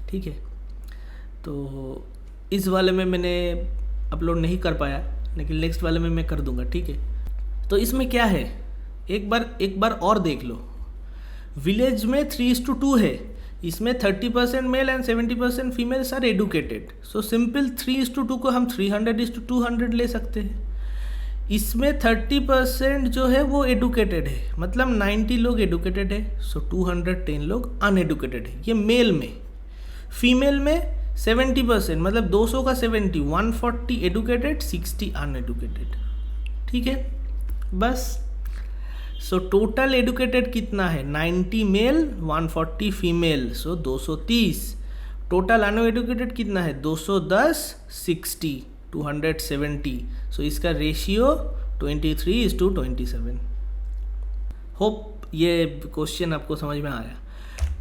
ठीक है। तो इस वाले में मैंने अपलोड नहीं कर पाया, लेकिन नेक्स्ट वाले में मैं कर दूंगा, ठीक है। तो इसमें क्या है, एक बार और देख लो। विलेज में 3:2 है, इसमें 30% male and 70% females are educated, so simple 3:2 को हम 300:200 ले सकते हैं। इसमें 30% जो है वो एडुकेटेड है, मतलब 90 लोग एडुकेटेड है, सो 210 लोग अनएडुकेटेड है, ये मेल में। फीमेल में 70%, मतलब 200 का 70, 140 एडुकेटेड 60 अनएडुकेटेड, ठीक है बस। सो टोटल एडुकेटेड कितना है 90 मेल 140 फीमेल, सो 230। टोटल अनएडुकेटेड कितना है 210 60 270, सो इसका रेशियो 23:27। होप ये क्वेश्चन आपको समझ में आया,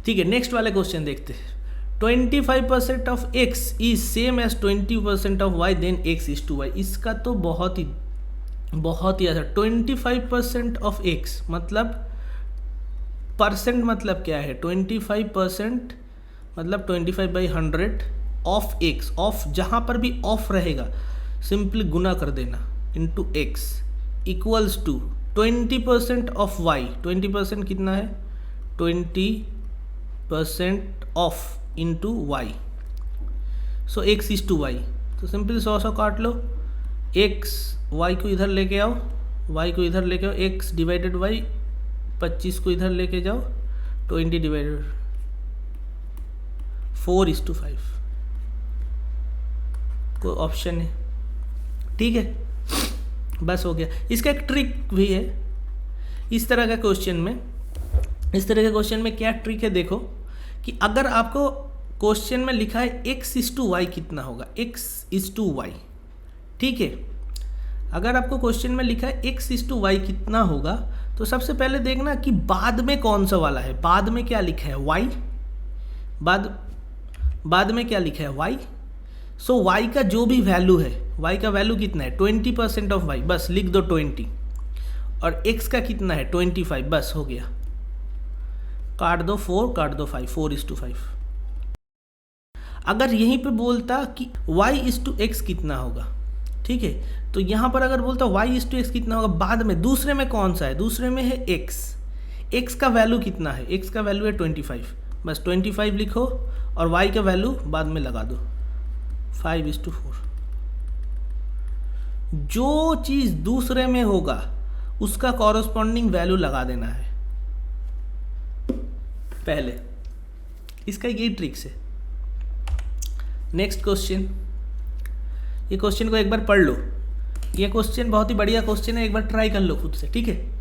ठीक है। नेक्स्ट वाले क्वेश्चन देखते हैं। 25% of x is same as 20% of y, then x is to y। इसका तो बहुत ही आसान। 25% ऑफ x मतलब परसेंट, मतलब क्या है 25% मतलब 25/100 ऑफ x, ऑफ जहाँ पर भी ऑफ रहेगा सिंपली गुना कर देना into x equals to 20% of y। 20% कितना है 20% of into y, so x is to y। तो सिंपल 100 काट लो, x y को इधर लेके आओ, y को इधर लेके आओ, x डिवाइडेड y 25 को इधर लेके जाओ, 20 डिवाइडेड 4:5 को ऑप्शन है, ठीक है बस हो गया। इसका एक ट्रिक भी है इस तरह का क्वेश्चन में। इस तरह के क्वेश्चन में क्या ट्रिक है देखो, कि अगर आपको क्वेश्चन में लिखा है x इज टू वाई कितना होगा, x इज टू वाई, ठीक है। अगर आपको क्वेश्चन में लिखा है x इज टू वाई कितना होगा, तो सबसे पहले देखना कि बाद में कौन सा वाला है। बाद में क्या लिखा है y, बाद में क्या लिखा है y, सो y का जो भी वैल्यू है, y का वैल्यू कितना है 20% ऑफ y, बस लिख दो 20, और x का कितना है 25, बस हो गया, काट दो 4, काट दो 5, 4:5। अगर यहीं पे बोलता कि y इज टू x कितना होगा, ठीक है, तो यहाँ पर अगर बोलता y इज टू x कितना होगा, बाद में दूसरे में कौन सा है, दूसरे में है x का वैल्यू कितना है, x का वैल्यू है 25, बस 25 लिखो और y का वैल्यू बाद में लगा दो 5:4। जो चीज़ दूसरे में होगा उसका कॉरस्पॉन्डिंग वैल्यू लगा देना है पहले, इसका यही ट्रिक्स है। नेक्स्ट क्वेश्चन, ये क्वेश्चन को एक बार पढ़ लो, ये क्वेश्चन बहुत ही बढ़िया क्वेश्चन है, एक बार ट्राई कर लो खुद से, ठीक है।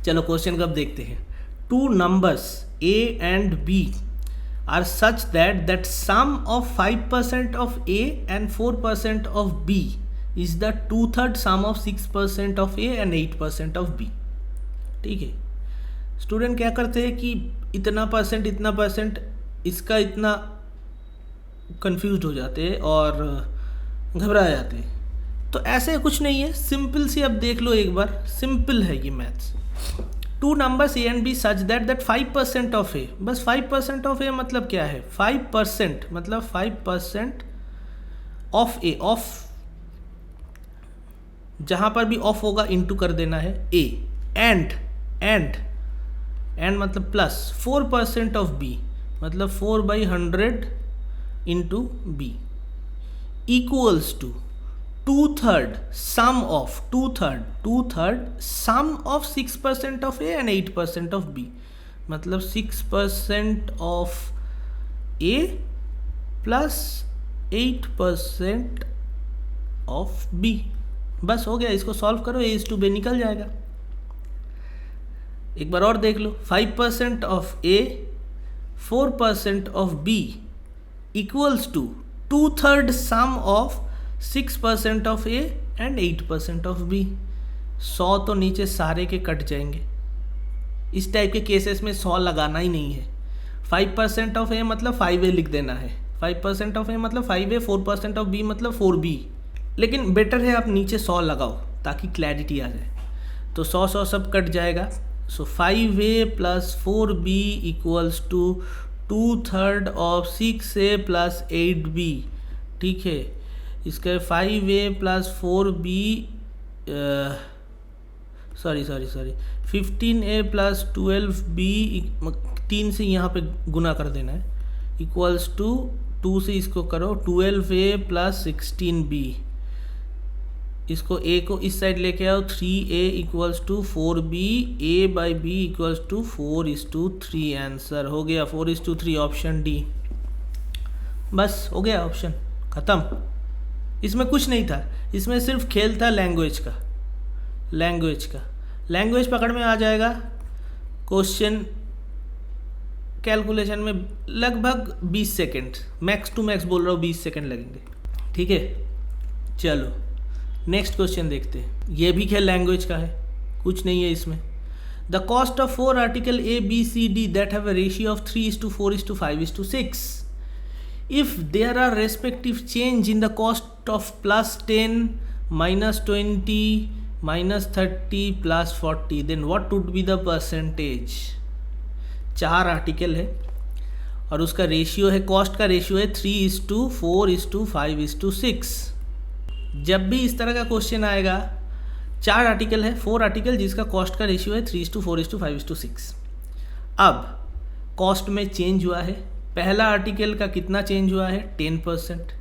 चलो क्वेश्चन को अब देखते हैं। 2 numbers a and b are such that sum of 5% of a and 4% of b is the 2/3 sum of 6% of a and 8% of b, ठीक है। स्टूडेंट क्या करते हैं कि इतना परसेंट इसका इतना कंफ्यूज हो जाते हैं और घबरा जाते हैं। तो ऐसे कुछ नहीं है, सिंपल सी अब देख लो एक बार, सिंपल है ये maths. Two numbers a and b such that 5% of a, बस 5% ऑफ ए मतलब क्या है, 5% मतलब 5% ऑफ ए, ऑफ जहां पर भी ऑफ होगा इंटू कर देना है ए, एंड मतलब प्लस 4% ऑफ बी मतलब 4/100 into b equals to 2/3 sum of 2/3 sum of 6% of a and 8% of b, मतलब 6% of a plus 8% of b. बस हो गया, इसको सॉल्व करो, ए इज टू बी निकल जाएगा। एक बार और देख लो, 5% of a 4% of b equals to 2/3 sum of 6% of a and 8% of b. 100 तो नीचे सारे के कट जाएंगे, इस टाइप के केसेस में 100 लगाना ही नहीं है। 5% ऑफ ए मतलब 5a लिख देना है, 5% ऑफ ए मतलब 5a, 4% ऑफ बी मतलब 4b, लेकिन बेटर है आप नीचे 100 लगाओ ताकि क्लैरिटी आ जाए। तो 100 सब कट जाएगा। So 5a plus 4b equals to 2/3 of 6a plus 8b। ठीक है, इसका 5a plus 4b sorry 15a plus 12b, 3 से यहाँ पे गुना कर देना है, इक्वल्स टू 2 से इसको करो 12a प्लस 16b। इसको a को इस साइड लेके आओ, 3a equals to 4b, a/b equals to 4:3। Answer हो गया 4:3, ऑप्शन डी। बस हो गया, ऑप्शन ख़त्म। इसमें कुछ नहीं था, इसमें सिर्फ खेल था लैंग्वेज का। लैंग्वेज पकड़ में आ जाएगा। क्वेश्चन कैलकुलेशन में लगभग 20 सेकेंड, मैक्स टू मैक्स बोल रहा हूँ, 20 सेकेंड लगेंगे। ठीक है, चलो नेक्स्ट क्वेश्चन देखते हैं। ये भी खेल लैंग्वेज का है, कुछ नहीं है इसमें। The cost of 4 article A B C D that have a ratio of 3:4:5:6 if there are respective change in the cost of +10, -20, -30, +40, then what would be the percentage? 4 article है और उसका रेशियो है, कॉस्ट का ratio है 3:4:5:6। जब भी इस तरह का क्वेश्चन आएगा, 4 आर्टिकल है, 4 आर्टिकल जिसका कॉस्ट का रेशियो है 3:4:5:6। अब कॉस्ट में चेंज हुआ है, पहला आर्टिकल का कितना चेंज हुआ है 10%,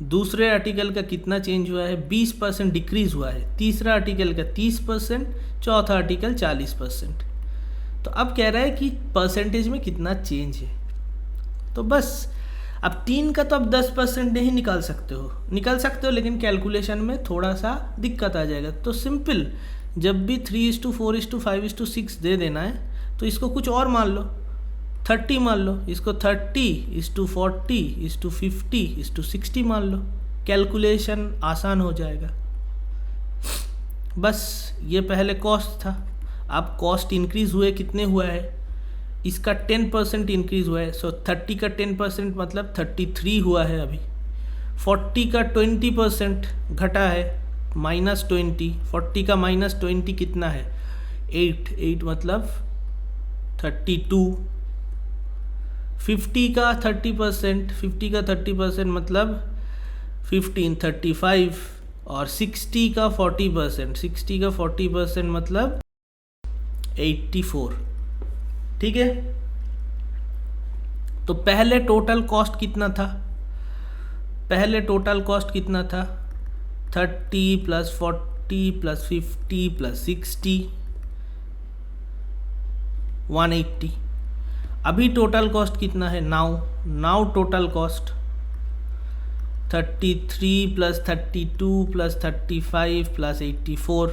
दूसरे आर्टिकल का कितना चेंज हुआ है 20% डिक्रीज हुआ है, तीसरा आर्टिकल का 30%, चौथा आर्टिकल 40%। तो अब कह रहा है कि परसेंटेज में कितना चेंज है। तो बस अब 3 का तो अब 10% नहीं निकाल सकते हो, लेकिन कैलकुलेशन में थोड़ा सा दिक्कत आ जाएगा। तो सिंपल, जब भी 3:4:5:6 दे देना है तो इसको कुछ और मान लो, 30 मान लो, इसको 30:40:50:60 मान लो, कैलकुलेशन आसान हो जाएगा। बस ये पहले कॉस्ट था, अब कॉस्ट इंक्रीज हुए, कितने हुआ है, इसका 10% इंक्रीज हुआ है। सो 30 का 10% मतलब 33 हुआ है अभी। 40 का 20% घटा है, -20, 40 का -20 कितना है 8 मतलब 32। 50 का 30% मतलब 15, 35, और 60 का 40% मतलब 84। ठीक है, तो पहले टोटल कॉस्ट कितना था, 30 + 40 + 50 + 60 180। अभी टोटल कॉस्ट कितना है, now total cost 33 + 32 + 35 + 84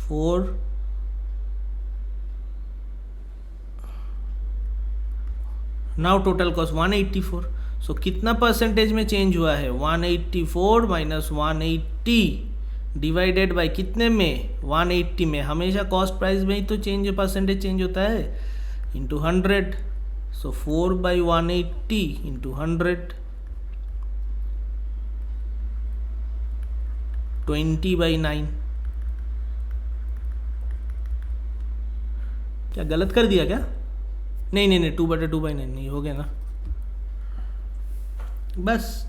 4। Now total cost 184। सो कितना परसेंटेज में चेंज हुआ है, 184 - 180 डिवाइडेड बाय कितने में, 180 में। हमेशा कॉस्ट प्राइस में ही तो चेंज परसेंटेज चेंज होता है, इंटू 100। सो 4/180 इंटू 100, 20/9। क्या गलत कर दिया क्या? नहीं नहीं नहीं, 2/2/9 नहीं हो गया ना बस।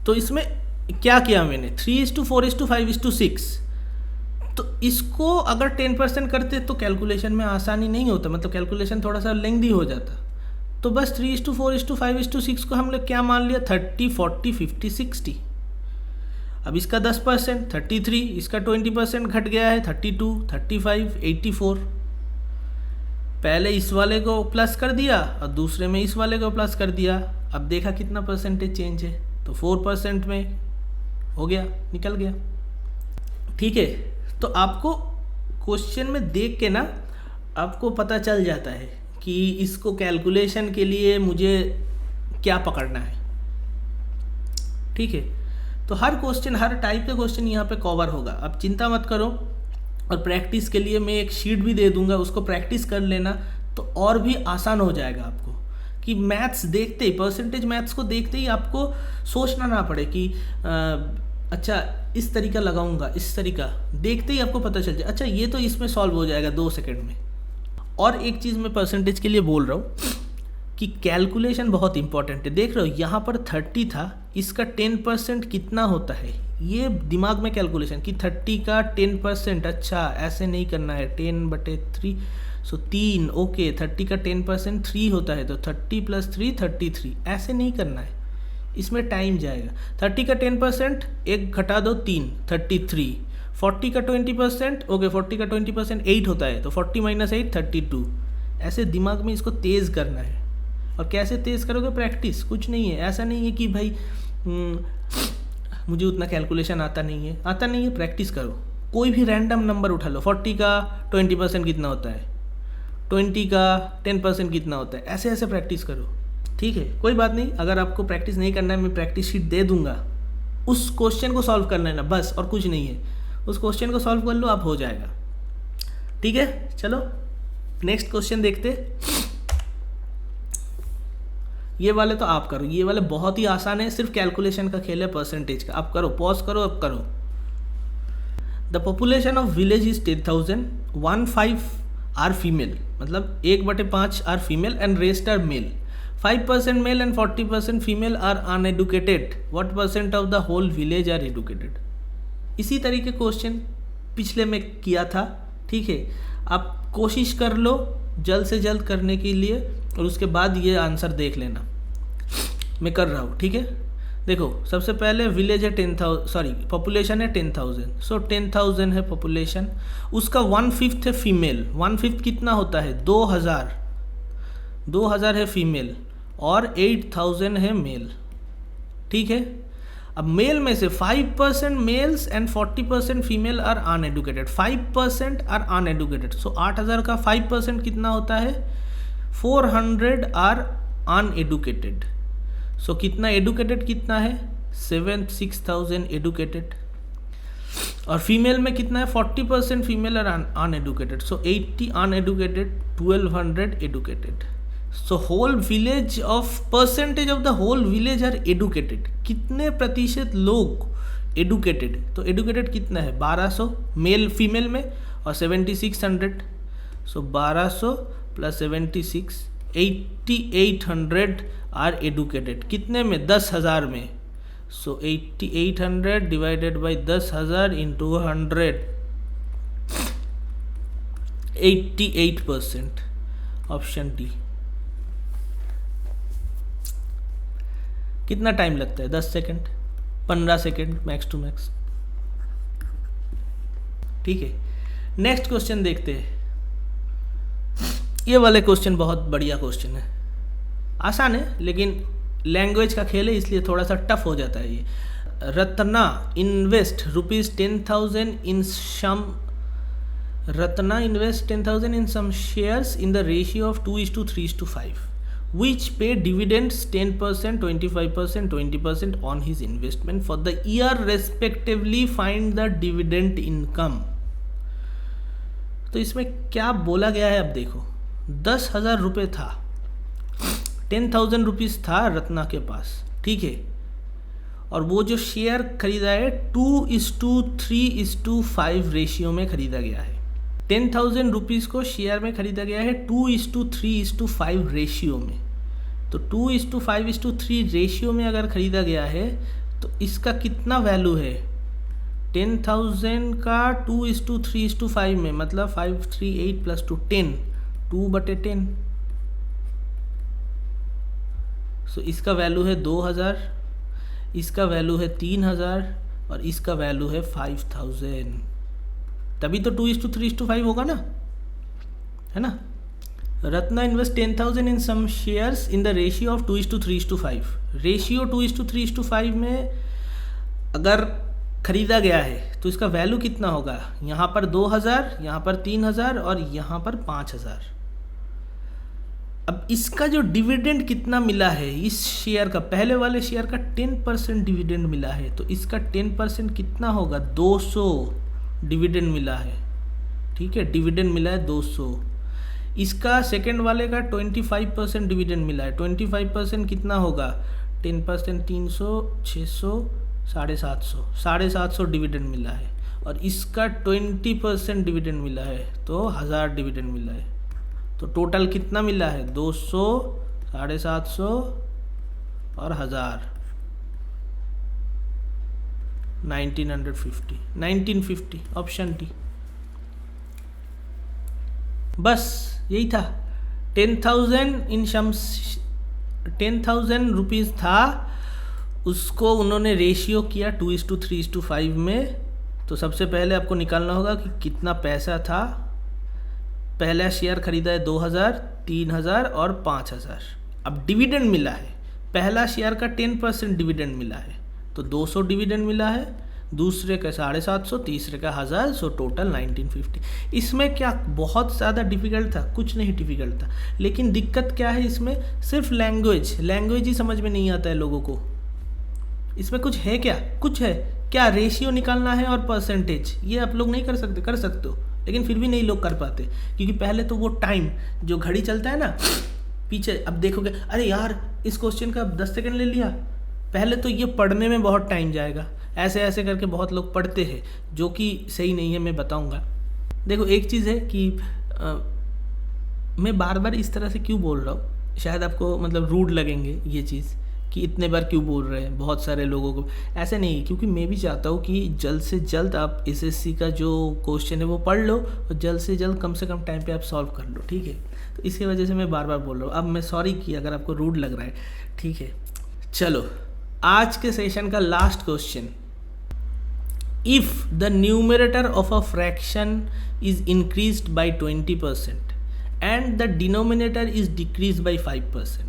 तो इसमें क्या किया मैंने, 3:4:5:6। तो इसको अगर 10% करते तो कैलकुलेशन में आसानी नहीं होता, मतलब कैलकुलेशन थोड़ा सा लेंथी हो जाता। तो बस 3:4:5:6 को हम लोग क्या मान लिया, 30, 40, 50, 60। अब इसका 10% 33, इसका 20% घट गया है 32, 35, 84। पहले इस वाले को प्लस कर दिया और दूसरे में इस वाले को प्लस कर दिया। अब देखा कितना परसेंटेज चेंज है, तो 4% में हो गया, निकल गया। ठीक है, तो आपको क्वेश्चन में देख के ना आपको पता चल जाता है कि इसको कैलकुलेशन के लिए मुझे क्या पकड़ना है। ठीक है, तो हर क्वेश्चन, हर टाइप का क्वेश्चन यहाँ पे कवर होगा, अब चिंता मत करो। और प्रैक्टिस के लिए मैं एक शीट भी दे दूंगा, उसको प्रैक्टिस कर लेना तो और भी आसान हो जाएगा आपको। कि मैथ्स देखते ही, परसेंटेज मैथ्स को देखते ही आपको सोचना ना पड़े कि अच्छा इस तरीका लगाऊंगा, इस तरीका देखते ही आपको पता चल जाए, अच्छा ये तो इसमें सॉल्व हो जाएगा 2 सेकंड में। और एक चीज़ मैं परसेंटेज के लिए बोल रहा हूँ कि कैलकुलेशन बहुत इंपॉर्टेंट है। देख रहे हो यहाँ पर 30 था, इसका 10% कितना होता है, ये दिमाग में कैलकुलेशन कि 30 का 10%, अच्छा ऐसे नहीं करना है, 10/3 सो 3, ओके 30 का 10% 3 होता है, तो 30 + 3 33, ऐसे नहीं करना है, इसमें टाइम जाएगा। 30 का 10%, 1 घटा दो 3, 33। 40 का 20%, ओके 40 का 20% 8 होता है, तो 40 - 8 32। ऐसे दिमाग में इसको तेज़ करना है। और कैसे तेज़ करोगे, प्रैक्टिस, कुछ नहीं है। ऐसा नहीं है कि भाई मुझे उतना कैलकुलेशन आता नहीं है, प्रैक्टिस करो। कोई भी रैंडम नंबर उठा लो, 40 का 20% कितना होता है, 20 का 10% कितना होता है, ऐसे ऐसे प्रैक्टिस करो। ठीक है, कोई बात नहीं, अगर आपको प्रैक्टिस नहीं करना है मैं प्रैक्टिस शीट दे दूंगा, उस क्वेश्चन को सॉल्व करना है ना बस, और कुछ नहीं है। उस क्वेश्चन को सॉल्व कर लो, आप हो जाएगा। ठीक है, चलो नेक्स्ट क्वेश्चन देखते। ये वाले तो आप करो, ये वाले बहुत ही आसान है, सिर्फ कैलकुलेशन का खेल है परसेंटेज का। आप करो, पॉज करो, अब करो। The population of village is 10,000, 1/5 are female, मतलब 1/5 are female and rest are male. 5% male and 40% female are uneducated. What percent of the whole village are educated. इसी तरीके क्वेश्चन पिछले में किया था। ठीक है, आप कोशिश कर लो जल्द से जल्द करने के लिए, और उसके बाद ये आंसर देख लेना, मैं कर रहा हूँ। ठीक है, देखो सबसे पहले विलेज है 10,000, सॉरी पॉपुलेशन है 10,000, सो 10,000 है पॉपुलेशन, उसका 1/5 है फीमेल। 1/5 कितना होता है, 2,000, 2,000 है फीमेल और 8,000 है मेल। ठीक है, अब मेल में से 5% males and 40% female are uneducated. 5% are uneducated, so 8,000 का 5% कितना होता है, 400 आर अनएडुकेटेड। सो कितना एडुकेटेड कितना है, 6,000 एडुकेटेड। और फीमेल में कितना है, 40% female are uneducated, so 80 uneducated, 1,200 educated. So whole village of, percentage of the whole village are educated, कितने प्रतिशत लोग एडुकेटेड, तो एडुकेटेड कितना है 1200 मेल फीमेल में और 7,600, सो 1200 + 76, 8,800 आर एडुकेटेड। कितने में, 10,000 में, so 8,800 divided by 10,000 into 100, 88%, option D. कितना टाइम लगता है, 10 second, 15 second max to max. ठीक है, नेक्स्ट क्वेश्चन देखते हैं। ये वाले क्वेश्चन बहुत बढ़िया क्वेश्चन है, आसान है लेकिन लैंग्वेज का खेल है इसलिए थोड़ा सा टफ हो जाता है ये। Ratna invest ₹10,000 in some, Ratna invest 10,000 in some shares in the ratio of 2:3:5, which pay dividends 10%, 25%, 20% on his investment for the year respectively. Find the dividend income. तो इसमें क्या बोला गया है, अब देखो 10,000 रुपये था, 10,000 रुपीज़ था रत्ना के पास, ठीक है। और वो जो शेयर खरीदा है 2:3:5 रेशियो में खरीदा गया है। 10,000 रुपीज़ को शेयर में खरीदा गया है 2:3:5 रेशियो में। तो 2:5:3 रेशियो में अगर खरीदा गया है तो इसका कितना वैल्यू है? 10,000 का 2:3:5 में, मतलब 538 + 2 10, 2/10। सो इसका वैल्यू है 2,000, इसका वैल्यू है 3,000 और इसका वैल्यू है 5,000। तभी तो 2:3:5 होगा ना, है ना। Ratna invest 10,000 in some shares in the ratio of 2:3:5। Ratio 2:3:5 में अगर खरीदा गया है तो इसका वैल्यू कितना होगा? यहाँ पर 2,000, यहाँ पर 3,000 और यहाँ पर 5,000। अब इसका जो डिविडेंड कितना मिला है इस शेयर का, पहले वाले शेयर का 10% डिविडेंड मिला है, तो इसका 10% कितना होगा? 200 डिविडेंड मिला है, ठीक है, डिविडेंड मिला है 200। इसका सेकंड वाले का 25% डिविडेंड मिला है, 25% कितना होगा? 10% 300, 600, 750, 750 डिविडेंड मिला है। और इसका 20% डिविडेंड मिला है तो 1000 डिविडेंड मिला है। तो टोटल कितना मिला है? 200, 750 और 1000, 1950 ऑप्शन डी। बस यही था। 10,000 रुपीज़ था, उसको उन्होंने रेशियो किया 2:3:5 में। तो सबसे पहले आपको निकालना होगा कि कितना पैसा था। पहला शेयर खरीदा है 2,000, 3,000 और 5,000। अब डिविडेंड मिला है, पहला शेयर का 10% डिविडेंड मिला है तो 200 डिविडेंड मिला है, दूसरे का 750, तीसरे का 1000, सो टोटल 1950। इसमें क्या बहुत ज़्यादा डिफ़िकल्ट था? कुछ नहीं डिफ़िकल्ट था, लेकिन दिक्कत क्या है इसमें? सिर्फ लैंग्वेज ही समझ में नहीं आता है लोगों को। इसमें कुछ है क्या? कुछ है क्या? रेशियो निकालना है और परसेंटेज, ये आप लोग नहीं कर सकते, कर सकते हो लेकिन फिर भी नहीं लोग कर पाते, क्योंकि पहले तो वो टाइम जो घड़ी चलता है ना पीछे, अब देखोगे अरे यार इस क्वेश्चन का 10 सेकंड ले लिया। पहले तो ये पढ़ने में बहुत टाइम जाएगा, ऐसे ऐसे करके बहुत लोग पढ़ते हैं, जो कि सही नहीं है, मैं बताऊंगा। देखो एक चीज़ है कि मैं बार बार इस तरह से क्यों बोल रहा हूँ, शायद आपको मतलब रूड लगेंगे ये चीज़ कि इतने बार क्यों बोल रहे हैं बहुत सारे लोगों को। ऐसे नहीं, क्योंकि मैं भी चाहता हूँ कि जल्द से जल्द आप एसएससी का जो क्वेश्चन है वो पढ़ लो और जल्द से जल्द कम से कम टाइम पे आप सॉल्व कर लो, ठीक है। तो इसकी वजह से मैं बार बार बोल रहा हूँ। अब मैं सॉरी कि अगर आपको रूड लग रहा है, ठीक है। चलो आज के सेशन का last question, if the numerator of a fraction is increased by 20% and the denominator is decreased bye 5%,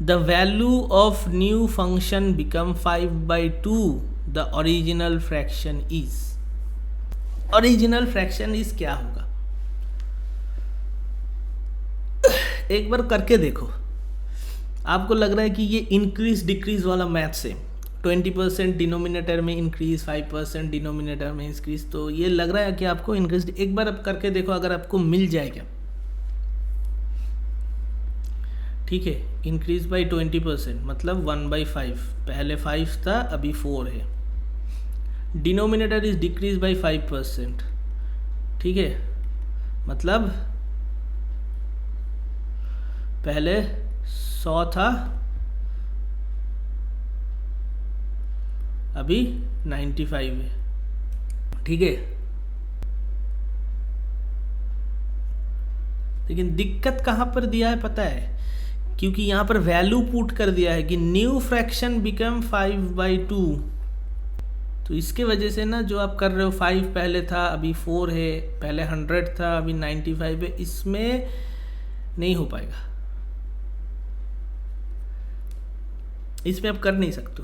the value of new function become 5/2, the original fraction is क्या होगा? एक बार करके देखो, आपको लग रहा है कि ये इंक्रीज डिक्रीज वाला मैथ्स है। 20% डिनोमिनेटर में इंक्रीज, 5% डिनोमिनेटर में इंक्रीज, तो ये लग रहा है कि आपको इंक्रीज। एक बार आप करके देखो, अगर आपको मिल जाएगा, ठीक है। इंक्रीज बाई 20% मतलब 1/5, पहले 5 था अभी 4 है। डिनोमिनेटर इज डिक्रीज बाई 5%, ठीक है, मतलब पहले 100 था अभी 95 है, ठीक है। लेकिन दिक्कत कहाँ पर दिया है पता है? क्योंकि यहाँ पर वैल्यू पुट कर दिया है कि न्यू फ्रैक्शन बिकम 5/2, तो इसके वजह से ना जो आप कर रहे हो, 5 पहले था अभी 4 है, पहले 100 था अभी 95 है, इसमें नहीं हो पाएगा, इसमें आप कर नहीं सकते।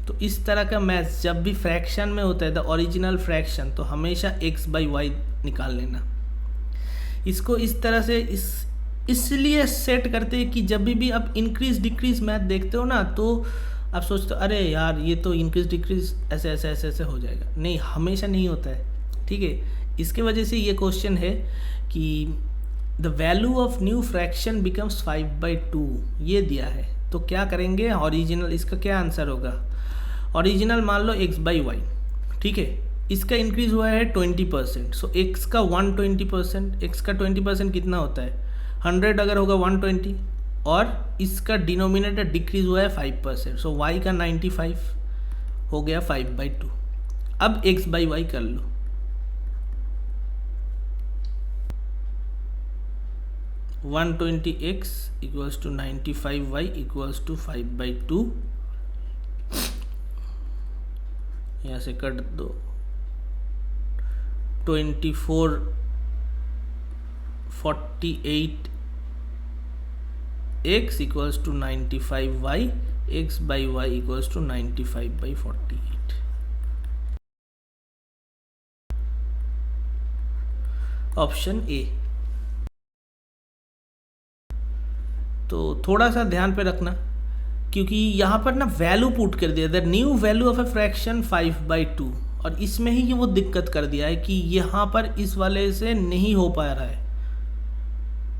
तो इस तरह का मैथ्स जब भी फ्रैक्शन में होता है, द ओरिजिनल फ्रैक्शन, तो हमेशा x/y निकाल लेना। इसको इस तरह से इसलिए सेट करते हैं कि जब भी आप इंक्रीज डिक्रीज मैथ देखते हो ना, तो आप सोचते हो अरे यार ये तो इंक्रीज डिक्रीज ऐसे ऐसे ऐसे ऐसे हो जाएगा। नहीं, हमेशा नहीं होता है, ठीक है। इसके वजह से ये क्वेश्चन है कि the value of new fraction becomes 5/2 ये दिया है, तो क्या करेंगे ओरिजिनल, इसका क्या आंसर होगा? ओरिजिनल मान लो x/y, ठीक है, इसका इंक्रीज हुआ है 20%, सो x का 120%, x का 20% कितना होता है 100, अगर होगा 120, और इसका डिनोमिनेटर डिक्रीज हुआ है 5%, सो y का 95 हो गया 5/2। अब x/y कर लो, one 120x equals to 95y equals to 5/2, यहाँ से कट दो, 2448x equals to 95y, x/y equals to 95/48। Option a. तो थोड़ा सा ध्यान पे रखना, क्योंकि यहाँ पर ना वैल्यू पुट कर दिया, the new value of a fraction 5/2, और इसमें ही वो दिक्कत कर दिया है कि यहाँ पर इस वाले से नहीं हो पा रहा है,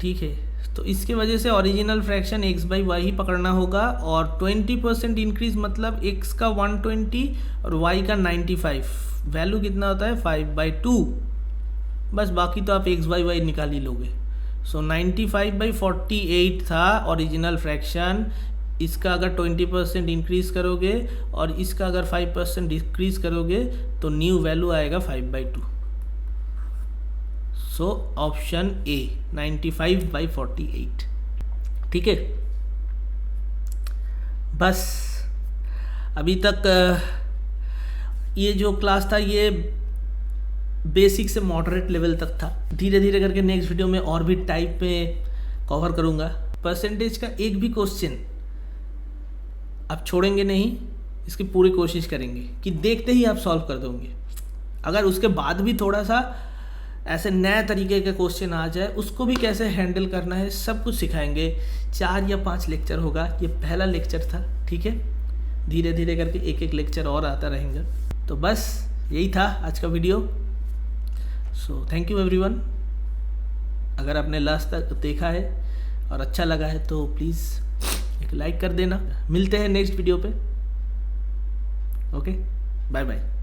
ठीक है। तो इसके वजह से ओरिजिनल फ्रैक्शन x/y ही पकड़ना होगा, और 20% इंक्रीज मतलब x का 120 और y का 95, वैल्यू कितना होता है 5/2, बस बाकी तो आप x/y निकाल ही लोगे। सो 95/48 था ओरिजिनल फ्रैक्शन, इसका अगर 20% इंक्रीज करोगे और इसका अगर 5% डिक्रीज करोगे तो न्यू वैल्यू आएगा 5/2। सो ऑप्शन ए 95/48, ठीक है। बस अभी तक ये जो क्लास था ये बेसिक से मॉडरेट लेवल तक था, धीरे धीरे करके नेक्स्ट वीडियो में और भी टाइप में कवर करूँगा। परसेंटेज का एक भी क्वेश्चन आप छोड़ेंगे नहीं, इसकी पूरी कोशिश करेंगे कि देखते ही आप सॉल्व कर दोगे। अगर उसके बाद भी थोड़ा सा ऐसे नए तरीके का क्वेश्चन आ जाए, उसको भी कैसे हैंडल करना है सब कुछ सिखाएंगे। 4 या 5 लेक्चर होगा, ये पहला लेक्चर था, ठीक है। धीरे धीरे करके एक एक लेक्चर और आता रहेगा। तो बस यही था आज का video. So thank you everyone. अगर आपने लास्ट तक देखा है और अच्छा लगा है तो प्लीज़ एक लाइक कर देना। मिलते हैं नेक्स्ट वीडियो पे। Okay, bye bye.